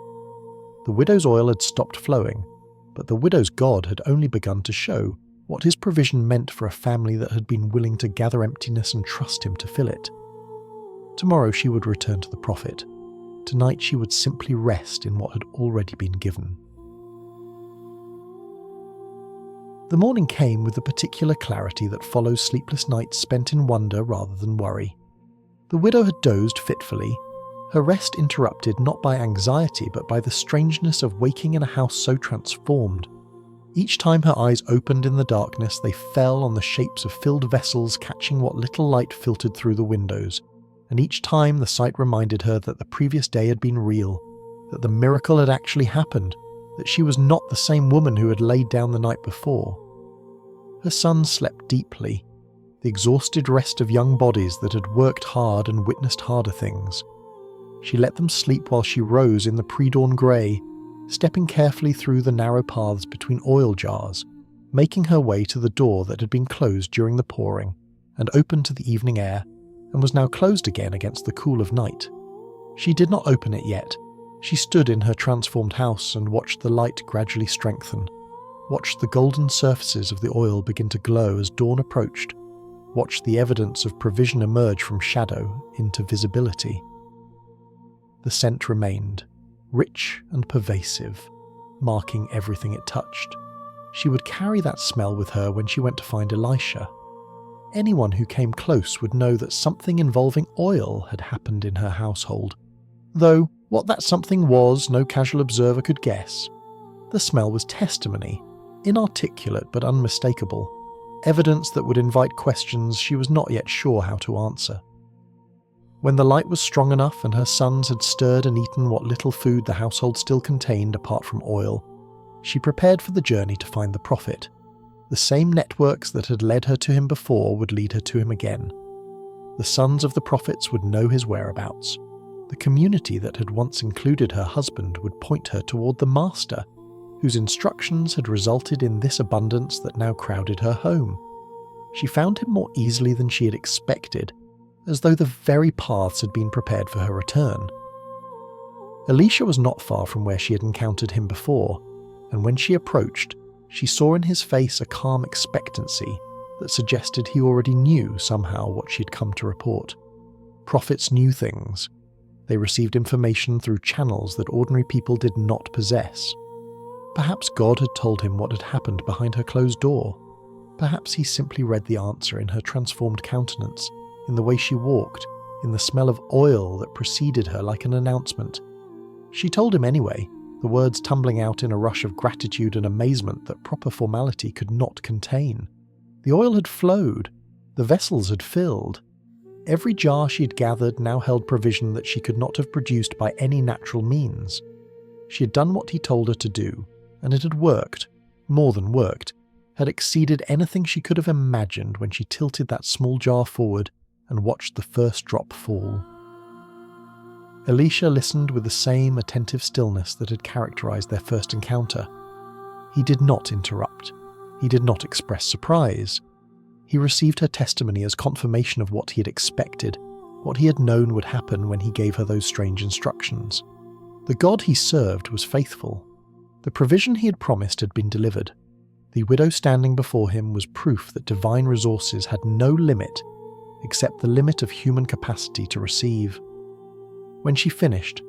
The widow's oil had stopped flowing, but the widow's God had only begun to show what his provision meant for a family that had been willing to gather emptiness and trust him to fill it. Tomorrow she would return to the prophet. Tonight she would simply rest in what had already been given. The morning came with the particular clarity that follows sleepless nights spent in wonder rather than worry. The widow had dozed fitfully, her rest interrupted not by anxiety but by the strangeness of waking in a house so transformed. Each time her eyes opened in the darkness, they fell on the shapes of filled vessels catching what little light filtered through the windows, and each time the sight reminded her that the previous day had been real, that the miracle had actually happened, that she was not the same woman who had laid down the night before. Her sons slept deeply, the exhausted rest of young bodies that had worked hard and witnessed harder things. She let them sleep while she rose in the pre-dawn grey, stepping carefully through the narrow paths between oil jars, making her way to the door that had been closed during the pouring and open to the evening air, and was now closed again against the cool of night. She did not open it yet. She stood in her transformed house and watched the light gradually strengthen, watched the golden surfaces of the oil begin to glow as dawn approached, watched the evidence of provision emerge from shadow into visibility. The scent remained, rich and pervasive, marking everything it touched. She would carry that smell with her when she went to find Elisha. Anyone who came close would know that something involving oil had happened in her household, though what that something was no casual observer could guess. The smell was testimony, inarticulate but unmistakable, evidence that would invite questions she was not yet sure how to answer. When the light was strong enough and her sons had stirred and eaten what little food the household still contained apart from oil, she prepared for the journey to find the prophet. The same networks that had led her to him before would lead her to him again. The sons of the prophets would know his whereabouts. The community that had once included her husband would point her toward the master, whose instructions had resulted in this abundance that now crowded her home. She found him more easily than she had expected, as though the very paths had been prepared for her return. Elisha was not far from where she had encountered him before, and when she approached, she saw in his face a calm expectancy that suggested he already knew somehow what she had come to report. Prophets knew things. They received information through channels that ordinary people did not possess. Perhaps God had told him what had happened behind her closed door. Perhaps he simply read the answer in her transformed countenance, in the way she walked, in the smell of oil that preceded her like an announcement. She told him anyway, the words tumbling out in a rush of gratitude and amazement that proper formality could not contain. The oil had flowed. The vessels had filled. Every jar she had gathered now held provision that she could not have produced by any natural means. She had done what he told her to do, and it had worked, more than worked, had exceeded anything she could have imagined when she tilted that small jar forward and watched the first drop fall. Elisha listened with the same attentive stillness that had characterized their first encounter. He did not interrupt. He did not express surprise. He received her testimony as confirmation of what he had expected, what he had known would happen when he gave her those strange instructions. The God he served was faithful. The provision he had promised had been delivered. The widow standing before him was proof that divine resources had no limit except the limit of human capacity to receive. When she finished,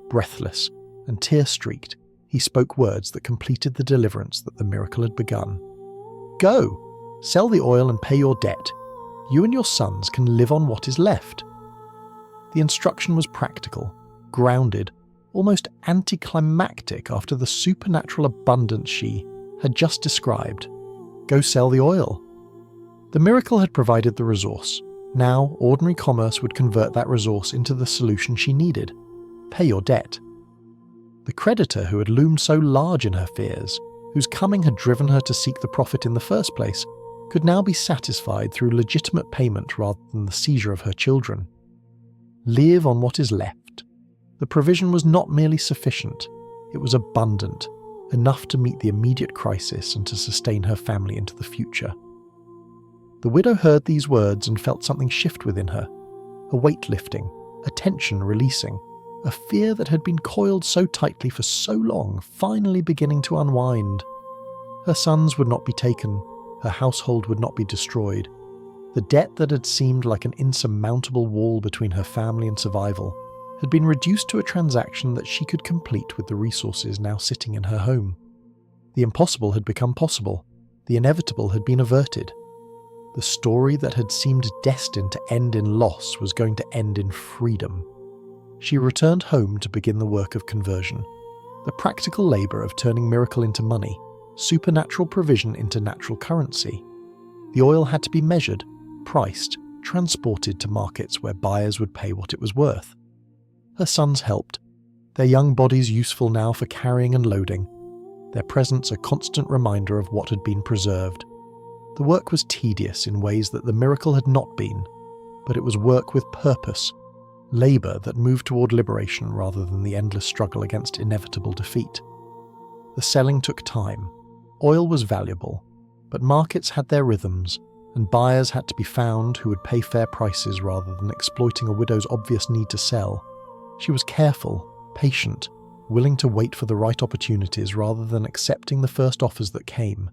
breathless and tear-streaked, he spoke words that completed the deliverance that the miracle had begun. "Go, sell the oil and pay your debt. You and your sons can live on what is left." The instruction was practical, grounded, almost anticlimactic after the supernatural abundance she had just described. Go sell the oil. The miracle had provided the resource. Now, ordinary commerce would convert that resource into the solution she needed. Pay your debt. The creditor who had loomed so large in her fears, whose coming had driven her to seek the profit in the first place, could now be satisfied through legitimate payment rather than the seizure of her children. Live on what is left. The provision was not merely sufficient, it was abundant, enough to meet the immediate crisis and to sustain her family into the future. The widow heard these words and felt something shift within her, a weight lifting, a tension releasing, a fear that had been coiled so tightly for so long finally beginning to unwind. Her sons would not be taken, her household would not be destroyed. The debt that had seemed like an insurmountable wall between her family and survival had been reduced to a transaction that she could complete with the resources now sitting in her home. The impossible had become possible, the inevitable had been averted. The story that had seemed destined to end in loss was going to end in freedom. She returned home to begin the work of conversion, the practical labour of turning miracle into money, supernatural provision into natural currency. The oil had to be measured, priced, transported to markets where buyers would pay what it was worth. Her sons helped, their young bodies useful now for carrying and loading, their presence a constant reminder of what had been preserved. The work was tedious in ways that the miracle had not been, but it was work with purpose, labour that moved toward liberation rather than the endless struggle against inevitable defeat. The selling took time. Oil was valuable, but markets had their rhythms, and buyers had to be found who would pay fair prices rather than exploiting a widow's obvious need to sell. She was careful, patient, willing to wait for the right opportunities rather than accepting the first offers that came.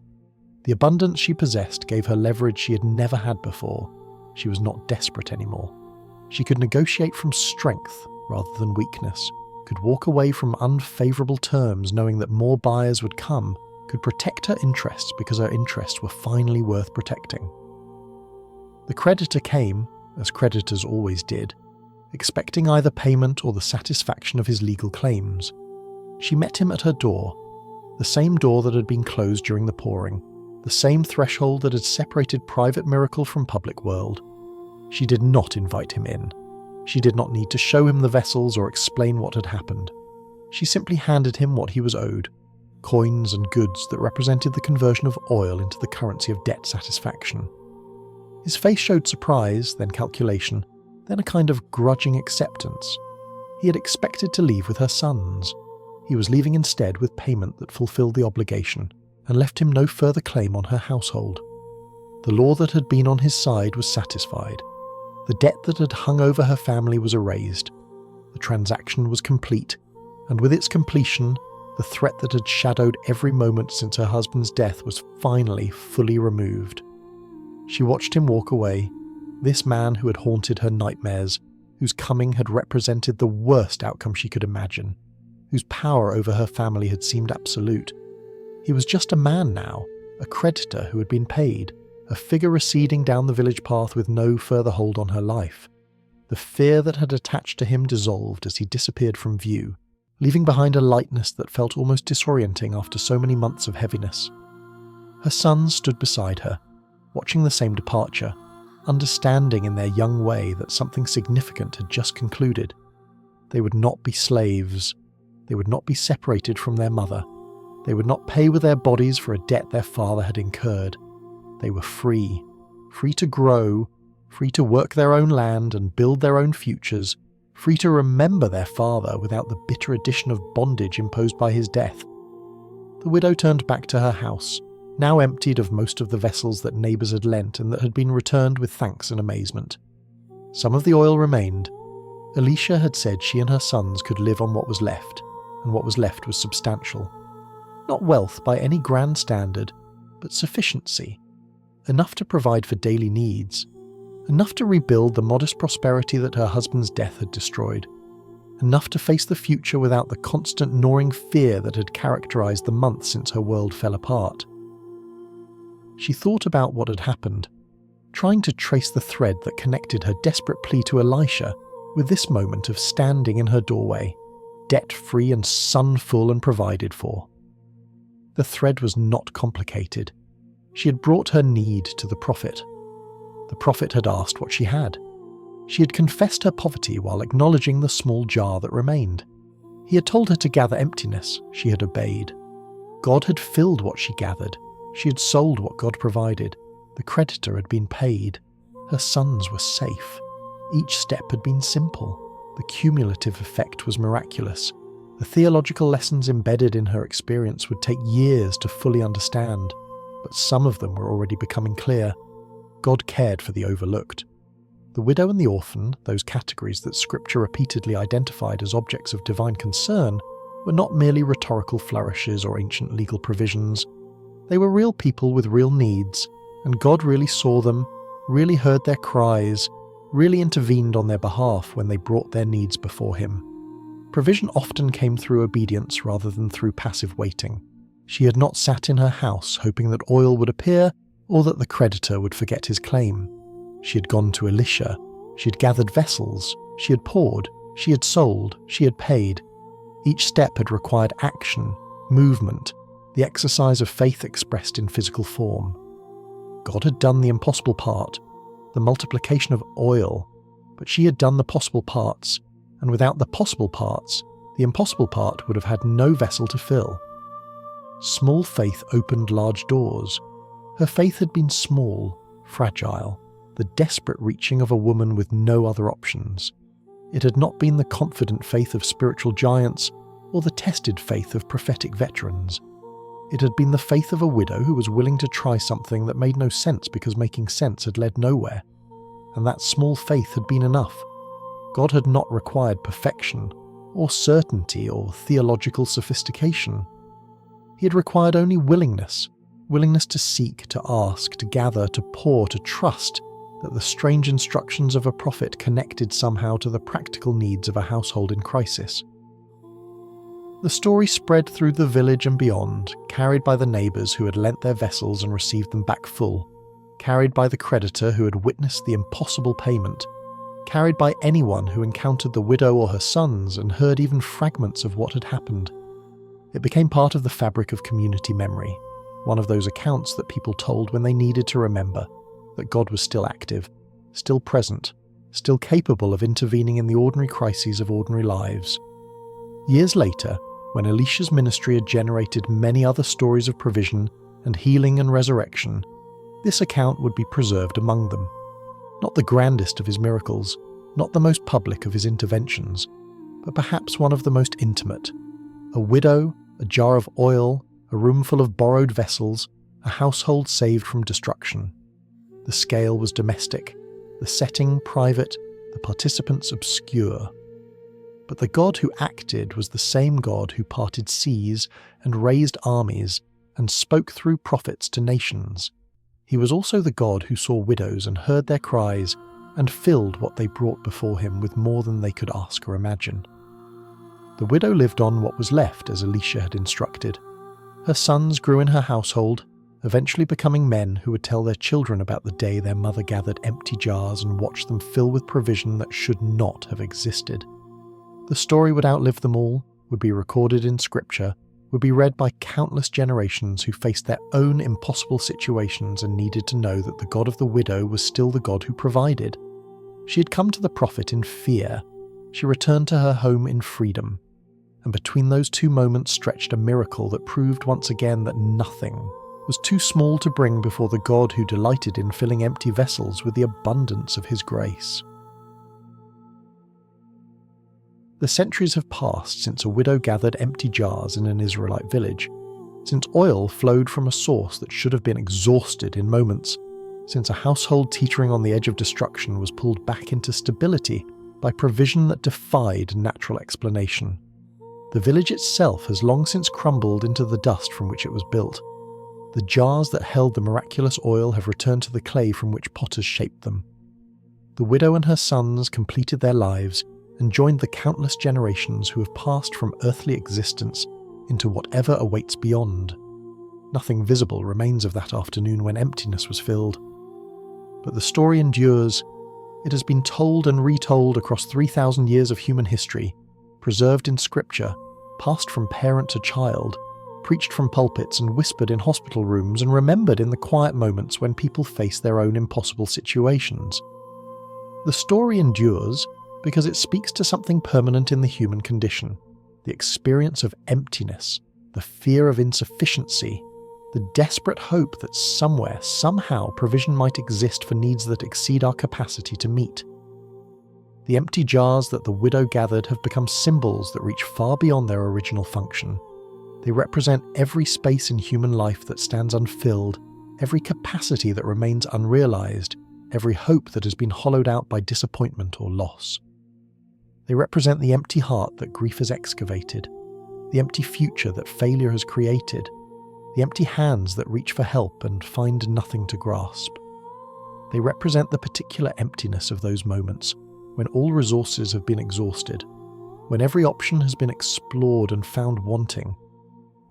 The abundance she possessed gave her leverage she had never had before. She was not desperate anymore. She could negotiate from strength rather than weakness, could walk away from unfavourable terms knowing that more buyers would come, could protect her interests because her interests were finally worth protecting. The creditor came, as creditors always did, expecting either payment or the satisfaction of his legal claims. She met him at her door, the same door that had been closed during the pouring, the same threshold that had separated private miracle from public world. She did not invite him in. She did not need to show him the vessels or explain what had happened. She simply handed him what he was owed, coins and goods that represented the conversion of oil into the currency of debt satisfaction. His face showed surprise, then calculation, then a kind of grudging acceptance. He had expected to leave with her sons. He was leaving instead with payment that fulfilled the obligation and left him no further claim on her household. The law that had been on his side was satisfied. The debt that had hung over her family was erased. The transaction was complete, and with its completion, the threat that had shadowed every moment since her husband's death was finally fully removed. She watched him walk away, this man who had haunted her nightmares, whose coming had represented the worst outcome she could imagine, whose power over her family had seemed absolute. He was just a man now, a creditor who had been paid, a figure receding down the village path with no further hold on her life. The fear that had attached to him dissolved as he disappeared from view, leaving behind a lightness that felt almost disorienting after so many months of heaviness. Her sons stood beside her, watching the same departure, understanding in their young way that something significant had just concluded. They would not be slaves. They would not be separated from their mother. They would not pay with their bodies for a debt their father had incurred. They were free, free to grow, free to work their own land and build their own futures, free to remember their father without the bitter addition of bondage imposed by his death. The widow turned back to her house, now emptied of most of the vessels that neighbours had lent and that had been returned with thanks and amazement. Some of the oil remained. Elisha had said she and her sons could live on what was left, and what was left was substantial. Not wealth by any grand standard, but sufficiency. Enough to provide for daily needs. Enough to rebuild the modest prosperity that her husband's death had destroyed. Enough to face the future without the constant gnawing fear that had characterized the months since her world fell apart. She thought about what had happened, trying to trace the thread that connected her desperate plea to Elisha with this moment of standing in her doorway, debt-free and sun-full and provided for. The thread was not complicated. She had brought her need to the prophet. The prophet had asked what she had. She had confessed her poverty while acknowledging the small jar that remained. He had told her to gather emptiness. She had obeyed. God had filled what she gathered. She had sold what God provided. The creditor had been paid. Her sons were safe. Each step had been simple. The cumulative effect was miraculous. The theological lessons embedded in her experience would take years to fully understand, but some of them were already becoming clear. God cared for the overlooked. The widow and the orphan, those categories that Scripture repeatedly identified as objects of divine concern, were not merely rhetorical flourishes or ancient legal provisions. They were real people with real needs, and God really saw them, really heard their cries, really intervened on their behalf when they brought their needs before Him. Provision often came through obedience rather than through passive waiting. She had not sat in her house hoping that oil would appear or that the creditor would forget his claim. She had gone to Elisha. She had gathered vessels. She had poured. She had sold. She had paid. Each step had required action, movement, the exercise of faith expressed in physical form. God had done the impossible part, the multiplication of oil, but she had done the possible parts, and without the possible parts, the impossible part would have had no vessel to fill. Small faith opened large doors. Her faith had been small, fragile, the desperate reaching of a woman with no other options. It had not been the confident faith of spiritual giants or the tested faith of prophetic veterans. It had been the faith of a widow who was willing to try something that made no sense because making sense had led nowhere. And that small faith had been enough. God had not required perfection, or certainty, or theological sophistication. He had required only willingness to seek, to ask, to gather, to pour, to trust that the strange instructions of a prophet connected somehow to the practical needs of a household in crisis. The story spread through the village and beyond, carried by the neighbours who had lent their vessels and received them back full, carried by the creditor who had witnessed the impossible payment, carried by anyone who encountered the widow or her sons and heard even fragments of what had happened. It became part of the fabric of community memory, one of those accounts that people told when they needed to remember that God was still active, still present, still capable of intervening in the ordinary crises of ordinary lives. Years later, when Elisha's ministry had generated many other stories of provision and healing and resurrection, this account would be preserved among them. Not the grandest of his miracles, not the most public of his interventions, but perhaps one of the most intimate. A widow, a jar of oil, a room full of borrowed vessels, a household saved from destruction. The scale was domestic, the setting private, the participants obscure. But the God who acted was the same God who parted seas and raised armies and spoke through prophets to nations. He was also the God who saw widows and heard their cries and filled what they brought before him with more than they could ask or imagine. The widow lived on what was left as Elisha had instructed. Her sons grew in her household, eventually becoming men who would tell their children about the day their mother gathered empty jars and watched them fill with provision that should not have existed. The story would outlive them all, would be recorded in Scripture, would be read by countless generations who faced their own impossible situations and needed to know that the God of the widow was still the God who provided. She had come to the prophet in fear. She returned to her home in freedom. And between those two moments stretched a miracle that proved once again that nothing was too small to bring before the God who delighted in filling empty vessels with the abundance of his grace. The centuries have passed since a widow gathered empty jars in an Israelite village, since oil flowed from a source that should have been exhausted in moments, since a household teetering on the edge of destruction was pulled back into stability by provision that defied natural explanation. The village itself has long since crumbled into the dust from which it was built. The jars that held the miraculous oil have returned to the clay from which potters shaped them. The widow and her sons completed their lives and joined the countless generations who have passed from earthly existence into whatever awaits beyond. Nothing visible remains of that afternoon when emptiness was filled. But the story endures. It has been told and retold across 3,000 years of human history, preserved in scripture, passed from parent to child, preached from pulpits and whispered in hospital rooms and remembered in the quiet moments when people face their own impossible situations. The story endures because it speaks to something permanent in the human condition, the experience of emptiness, the fear of insufficiency, the desperate hope that somewhere, somehow, provision might exist for needs that exceed our capacity to meet. The empty jars that the widow gathered have become symbols that reach far beyond their original function. They represent every space in human life that stands unfilled, every capacity that remains unrealized, every hope that has been hollowed out by disappointment or loss. They represent the empty heart that grief has excavated, the empty future that failure has created, the empty hands that reach for help and find nothing to grasp. They represent the particular emptiness of those moments when all resources have been exhausted, when every option has been explored and found wanting,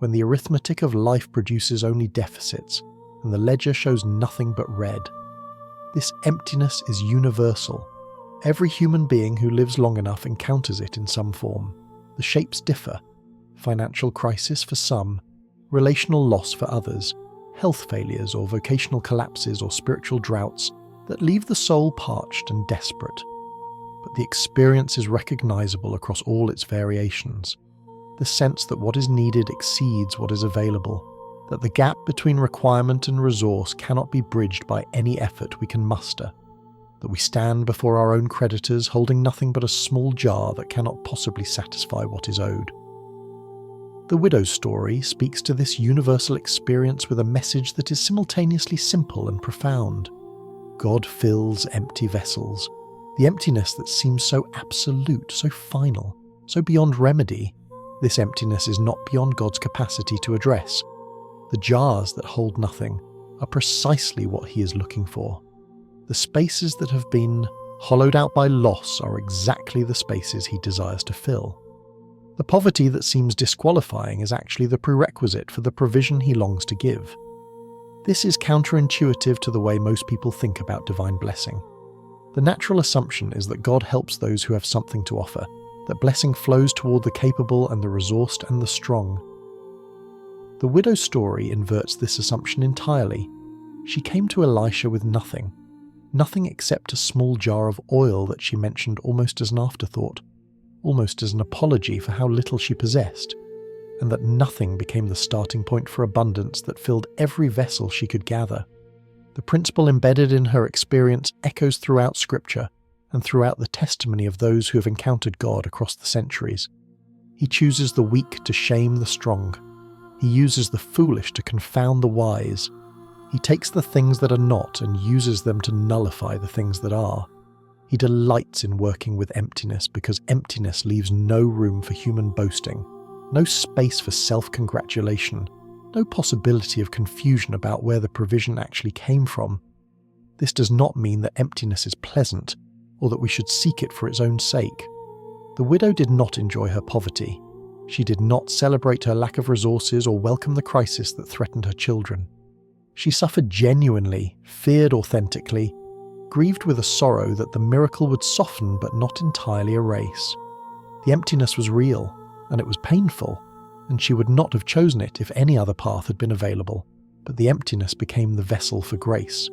when the arithmetic of life produces only deficits and the ledger shows nothing but red. This emptiness is universal. Every human being who lives long enough encounters it in some form. The shapes differ. Financial crisis for some, relational loss for others, health failures or vocational collapses or spiritual droughts that leave the soul parched and desperate. But the experience is recognizable across all its variations. The sense that what is needed exceeds what is available, that the gap between requirement and resource cannot be bridged by any effort we can muster, that we stand before our own creditors holding nothing but a small jar that cannot possibly satisfy what is owed. The widow's story speaks to this universal experience with a message that is simultaneously simple and profound. God fills empty vessels. The emptiness that seems so absolute, so final, so beyond remedy, this emptiness is not beyond God's capacity to address. The jars that hold nothing are precisely what He is looking for. The spaces that have been hollowed out by loss are exactly the spaces He desires to fill. The poverty that seems disqualifying is actually the prerequisite for the provision He longs to give. This is counterintuitive to the way most people think about divine blessing. The natural assumption is that God helps those who have something to offer, that blessing flows toward the capable and the resourced and the strong. The widow's story inverts this assumption entirely. She came to Elisha with nothing except a small jar of oil that she mentioned almost as an afterthought, almost as an apology for how little she possessed, and that nothing became the starting point for abundance that filled every vessel she could gather. The principle embedded in her experience echoes throughout Scripture and throughout the testimony of those who have encountered God across the centuries. He chooses the weak to shame the strong. He uses the foolish to confound the wise. He takes the things that are not and uses them to nullify the things that are. He delights in working with emptiness because emptiness leaves no room for human boasting, no space for self-congratulation, no possibility of confusion about where the provision actually came from. This does not mean that emptiness is pleasant, or that we should seek it for its own sake. The widow did not enjoy her poverty. She did not celebrate her lack of resources or welcome the crisis that threatened her children. She suffered genuinely, feared authentically, grieved with a sorrow that the miracle would soften but not entirely erase. The emptiness was real, and it was painful, and she would not have chosen it if any other path had been available, but the emptiness became the vessel for grace.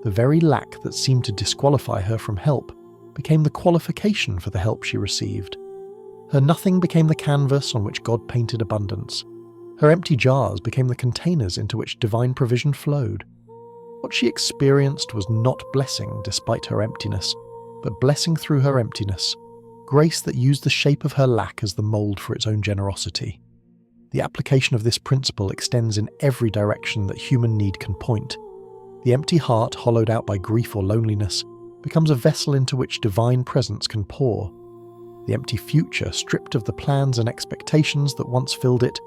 The very lack that seemed to disqualify her from help became the qualification for the help she received. Her nothing became the canvas on which God painted abundance. Her empty jars became the containers into which divine provision flowed. What she experienced was not blessing despite her emptiness, but blessing through her emptiness. grace that used the shape of her lack as the mould for its own generosity. The application of this principle extends in every direction that human need can point. The empty heart, hollowed out by grief or loneliness, becomes a vessel into which divine presence can pour. The empty future, stripped of the plans and expectations that once filled it,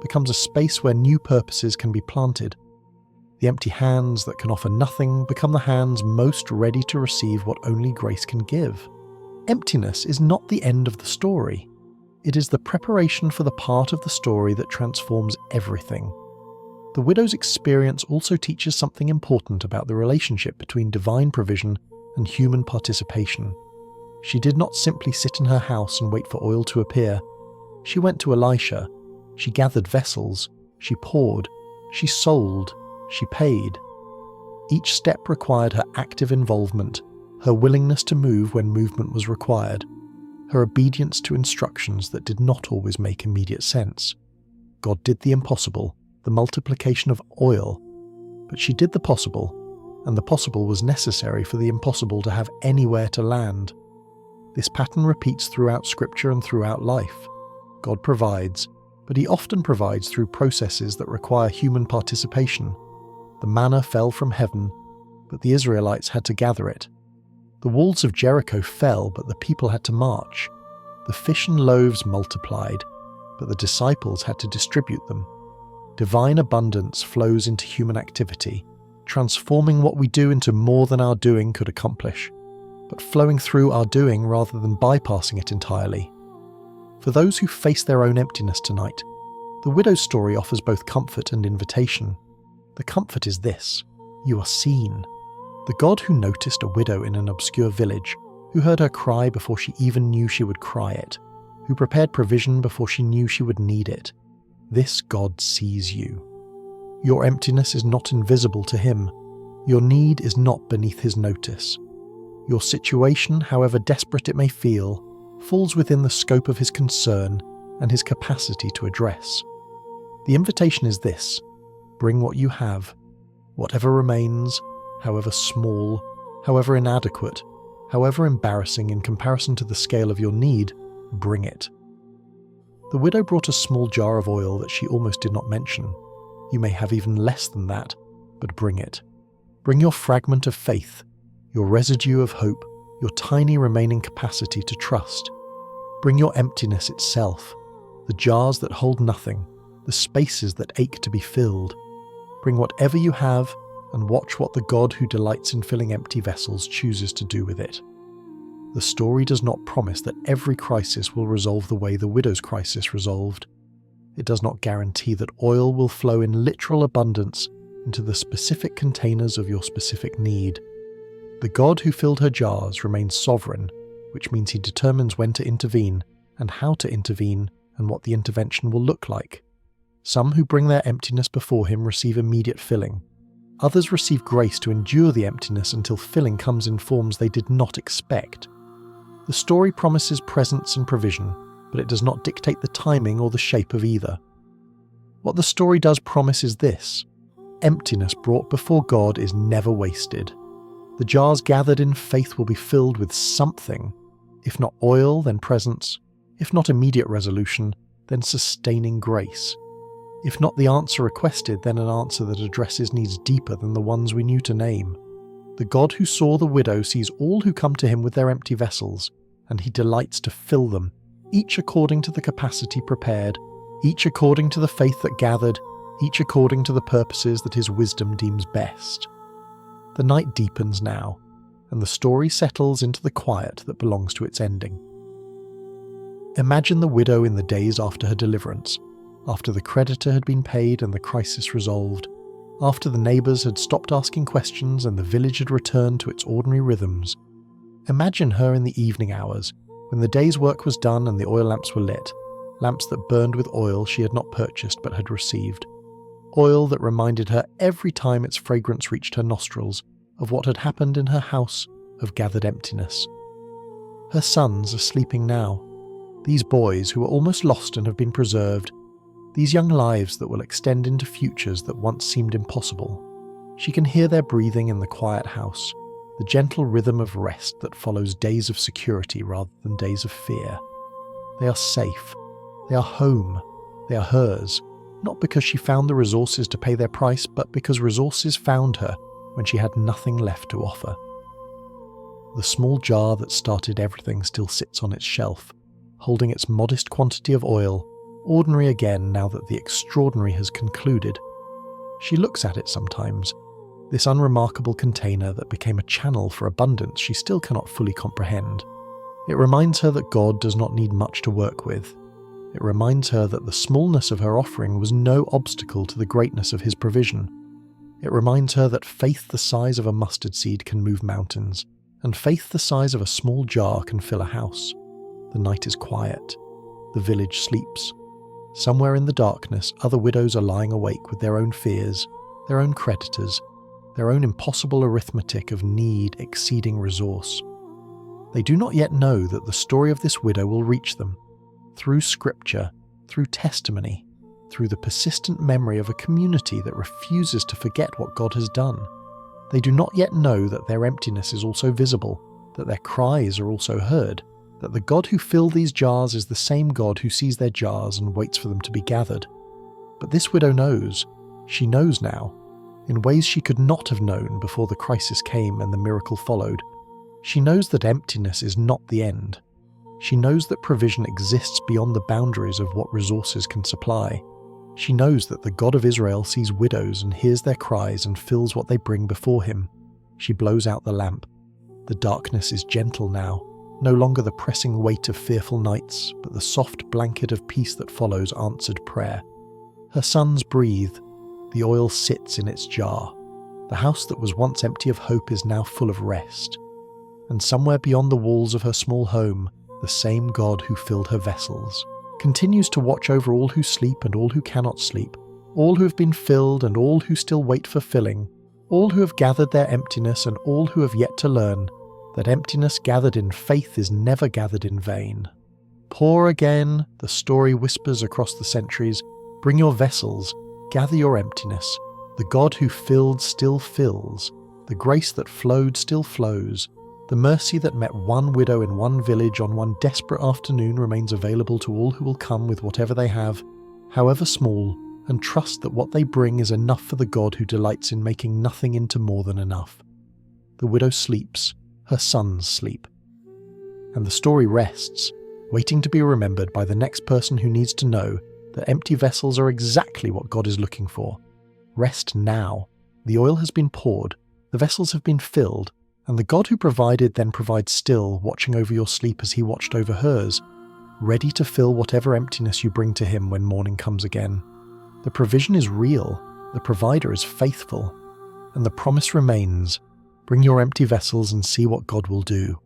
becomes a space where new purposes can be planted. The empty hands that can offer nothing become the hands most ready to receive what only grace can give. Emptiness is not the end of the story. It is the preparation for the part of the story that transforms everything. The widow's experience also teaches something important about the relationship between divine provision and human participation. She did not simply sit in her house and wait for oil to appear. She went to Elisha. She gathered vessels. She poured. She sold. She paid. Each step required her active involvement, her willingness to move when movement was required, her obedience to instructions that did not always make immediate sense. God did the impossible, the multiplication of oil, but she did the possible, and the possible was necessary for the impossible to have anywhere to land. This pattern repeats throughout Scripture and throughout life. God provides, but he often provides through processes that require human participation. The manna fell from heaven, but the Israelites had to gather it. The walls of Jericho fell, but the people had to march. The fish and loaves multiplied, but the disciples had to distribute them. Divine abundance flows into human activity, transforming what we do into more than our doing could accomplish, but flowing through our doing rather than bypassing it entirely. For those who face their own emptiness tonight, the widow's story offers both comfort and invitation. The comfort is this: you are seen. The God who noticed a widow in an obscure village, who heard her cry before she even knew she would cry it, who prepared provision before she knew she would need it, this God sees you. Your emptiness is not invisible to him. Your need is not beneath his notice. Your situation, however desperate it may feel, falls within the scope of his concern and his capacity to address. The invitation is this: bring what you have, whatever remains, however small, however inadequate, however embarrassing in comparison to the scale of your need, bring it. The widow brought a small jar of oil that she almost did not mention. You may have even less than that, but bring it. Bring your fragment of faith, your residue of hope, your tiny remaining capacity to trust. Bring your emptiness itself, the jars that hold nothing, the spaces that ache to be filled. Bring whatever you have and watch what the God who delights in filling empty vessels chooses to do with it. The story does not promise that every crisis will resolve the way the widow's crisis resolved. It does not guarantee that oil will flow in literal abundance into the specific containers of your specific need. The God who filled her jars remains sovereign, which means he determines when to intervene and how to intervene and what the intervention will look like. Some who bring their emptiness before him receive immediate filling. Others receive grace to endure the emptiness until filling comes in forms they did not expect. The story promises presence and provision, but it does not dictate the timing or the shape of either. What the story does promise is this: emptiness brought before God is never wasted. The jars gathered in faith will be filled with something, if not oil, then presence, if not immediate resolution, then sustaining grace. If not the answer requested, then an answer that addresses needs deeper than the ones we knew to name. The God who saw the widow sees all who come to him with their empty vessels, and he delights to fill them, each according to the capacity prepared, each according to the faith that gathered, each according to the purposes that his wisdom deems best. The night deepens now, and the story settles into the quiet that belongs to its ending. Imagine the widow in the days after her deliverance, after the creditor had been paid and the crisis resolved, after the neighbours had stopped asking questions and the village had returned to its ordinary rhythms. Imagine her in the evening hours, when the day's work was done and the oil lamps were lit, lamps that burned with oil she had not purchased but had received. Oil that reminded her every time its fragrance reached her nostrils of what had happened in her house of gathered emptiness. Her sons are sleeping now. These boys who were almost lost and have been preserved. These young lives that will extend into futures that once seemed impossible. She can hear their breathing in the quiet house, the gentle rhythm of rest that follows days of security rather than days of fear. They are safe, they are home, they are hers, not because she found the resources to pay their price, but because resources found her when she had nothing left to offer. The small jar that started everything still sits on its shelf, holding its modest quantity of oil, ordinary again now that the extraordinary has concluded. She looks at it sometimes, this unremarkable container that became a channel for abundance she still cannot fully comprehend. It reminds her that God does not need much to work with. It reminds her that the smallness of her offering was no obstacle to the greatness of his provision. It reminds her that faith the size of a mustard seed can move mountains, and faith the size of a small jar can fill a house. The night is quiet. The village sleeps. Somewhere in the darkness, other widows are lying awake with their own fears, their own creditors, their own impossible arithmetic of need exceeding resource. They do not yet know that the story of this widow will reach them, through scripture, through testimony, through the persistent memory of a community that refuses to forget what God has done. They do not yet know that their emptiness is also visible, that their cries are also heard, that the God who filled these jars is the same God who sees their jars and waits for them to be gathered. But this widow knows. She knows now, in ways she could not have known before the crisis came and the miracle followed. She knows that emptiness is not the end. She knows that provision exists beyond the boundaries of what resources can supply. She knows that the God of Israel sees widows and hears their cries and fills what they bring before him. She blows out the lamp. The darkness is gentle now, no longer the pressing weight of fearful nights, but the soft blanket of peace that follows answered prayer. Her sons breathe. The oil sits in its jar. The house that was once empty of hope is now full of rest. And somewhere beyond the walls of her small home, the same God who filled her vessels continues to watch over all who sleep and all who cannot sleep, all who have been filled and all who still wait for filling, all who have gathered their emptiness and all who have yet to learn that emptiness gathered in faith is never gathered in vain. Pour again, the story whispers across the centuries, bring your vessels, gather your emptiness. The God who filled still fills, the grace that flowed still flows. The mercy that met one widow in one village on one desperate afternoon remains available to all who will come with whatever they have, however small, and trust that what they bring is enough for the God who delights in making nothing into more than enough. The widow sleeps, her sons sleep. And the story rests, waiting to be remembered by the next person who needs to know that empty vessels are exactly what God is looking for. Rest now. The oil has been poured, the vessels have been filled, and the God who provided then provides still, watching over your sleep as he watched over hers, ready to fill whatever emptiness you bring to him when morning comes again. The provision is real, the provider is faithful, and the promise remains, bring your empty vessels and see what God will do.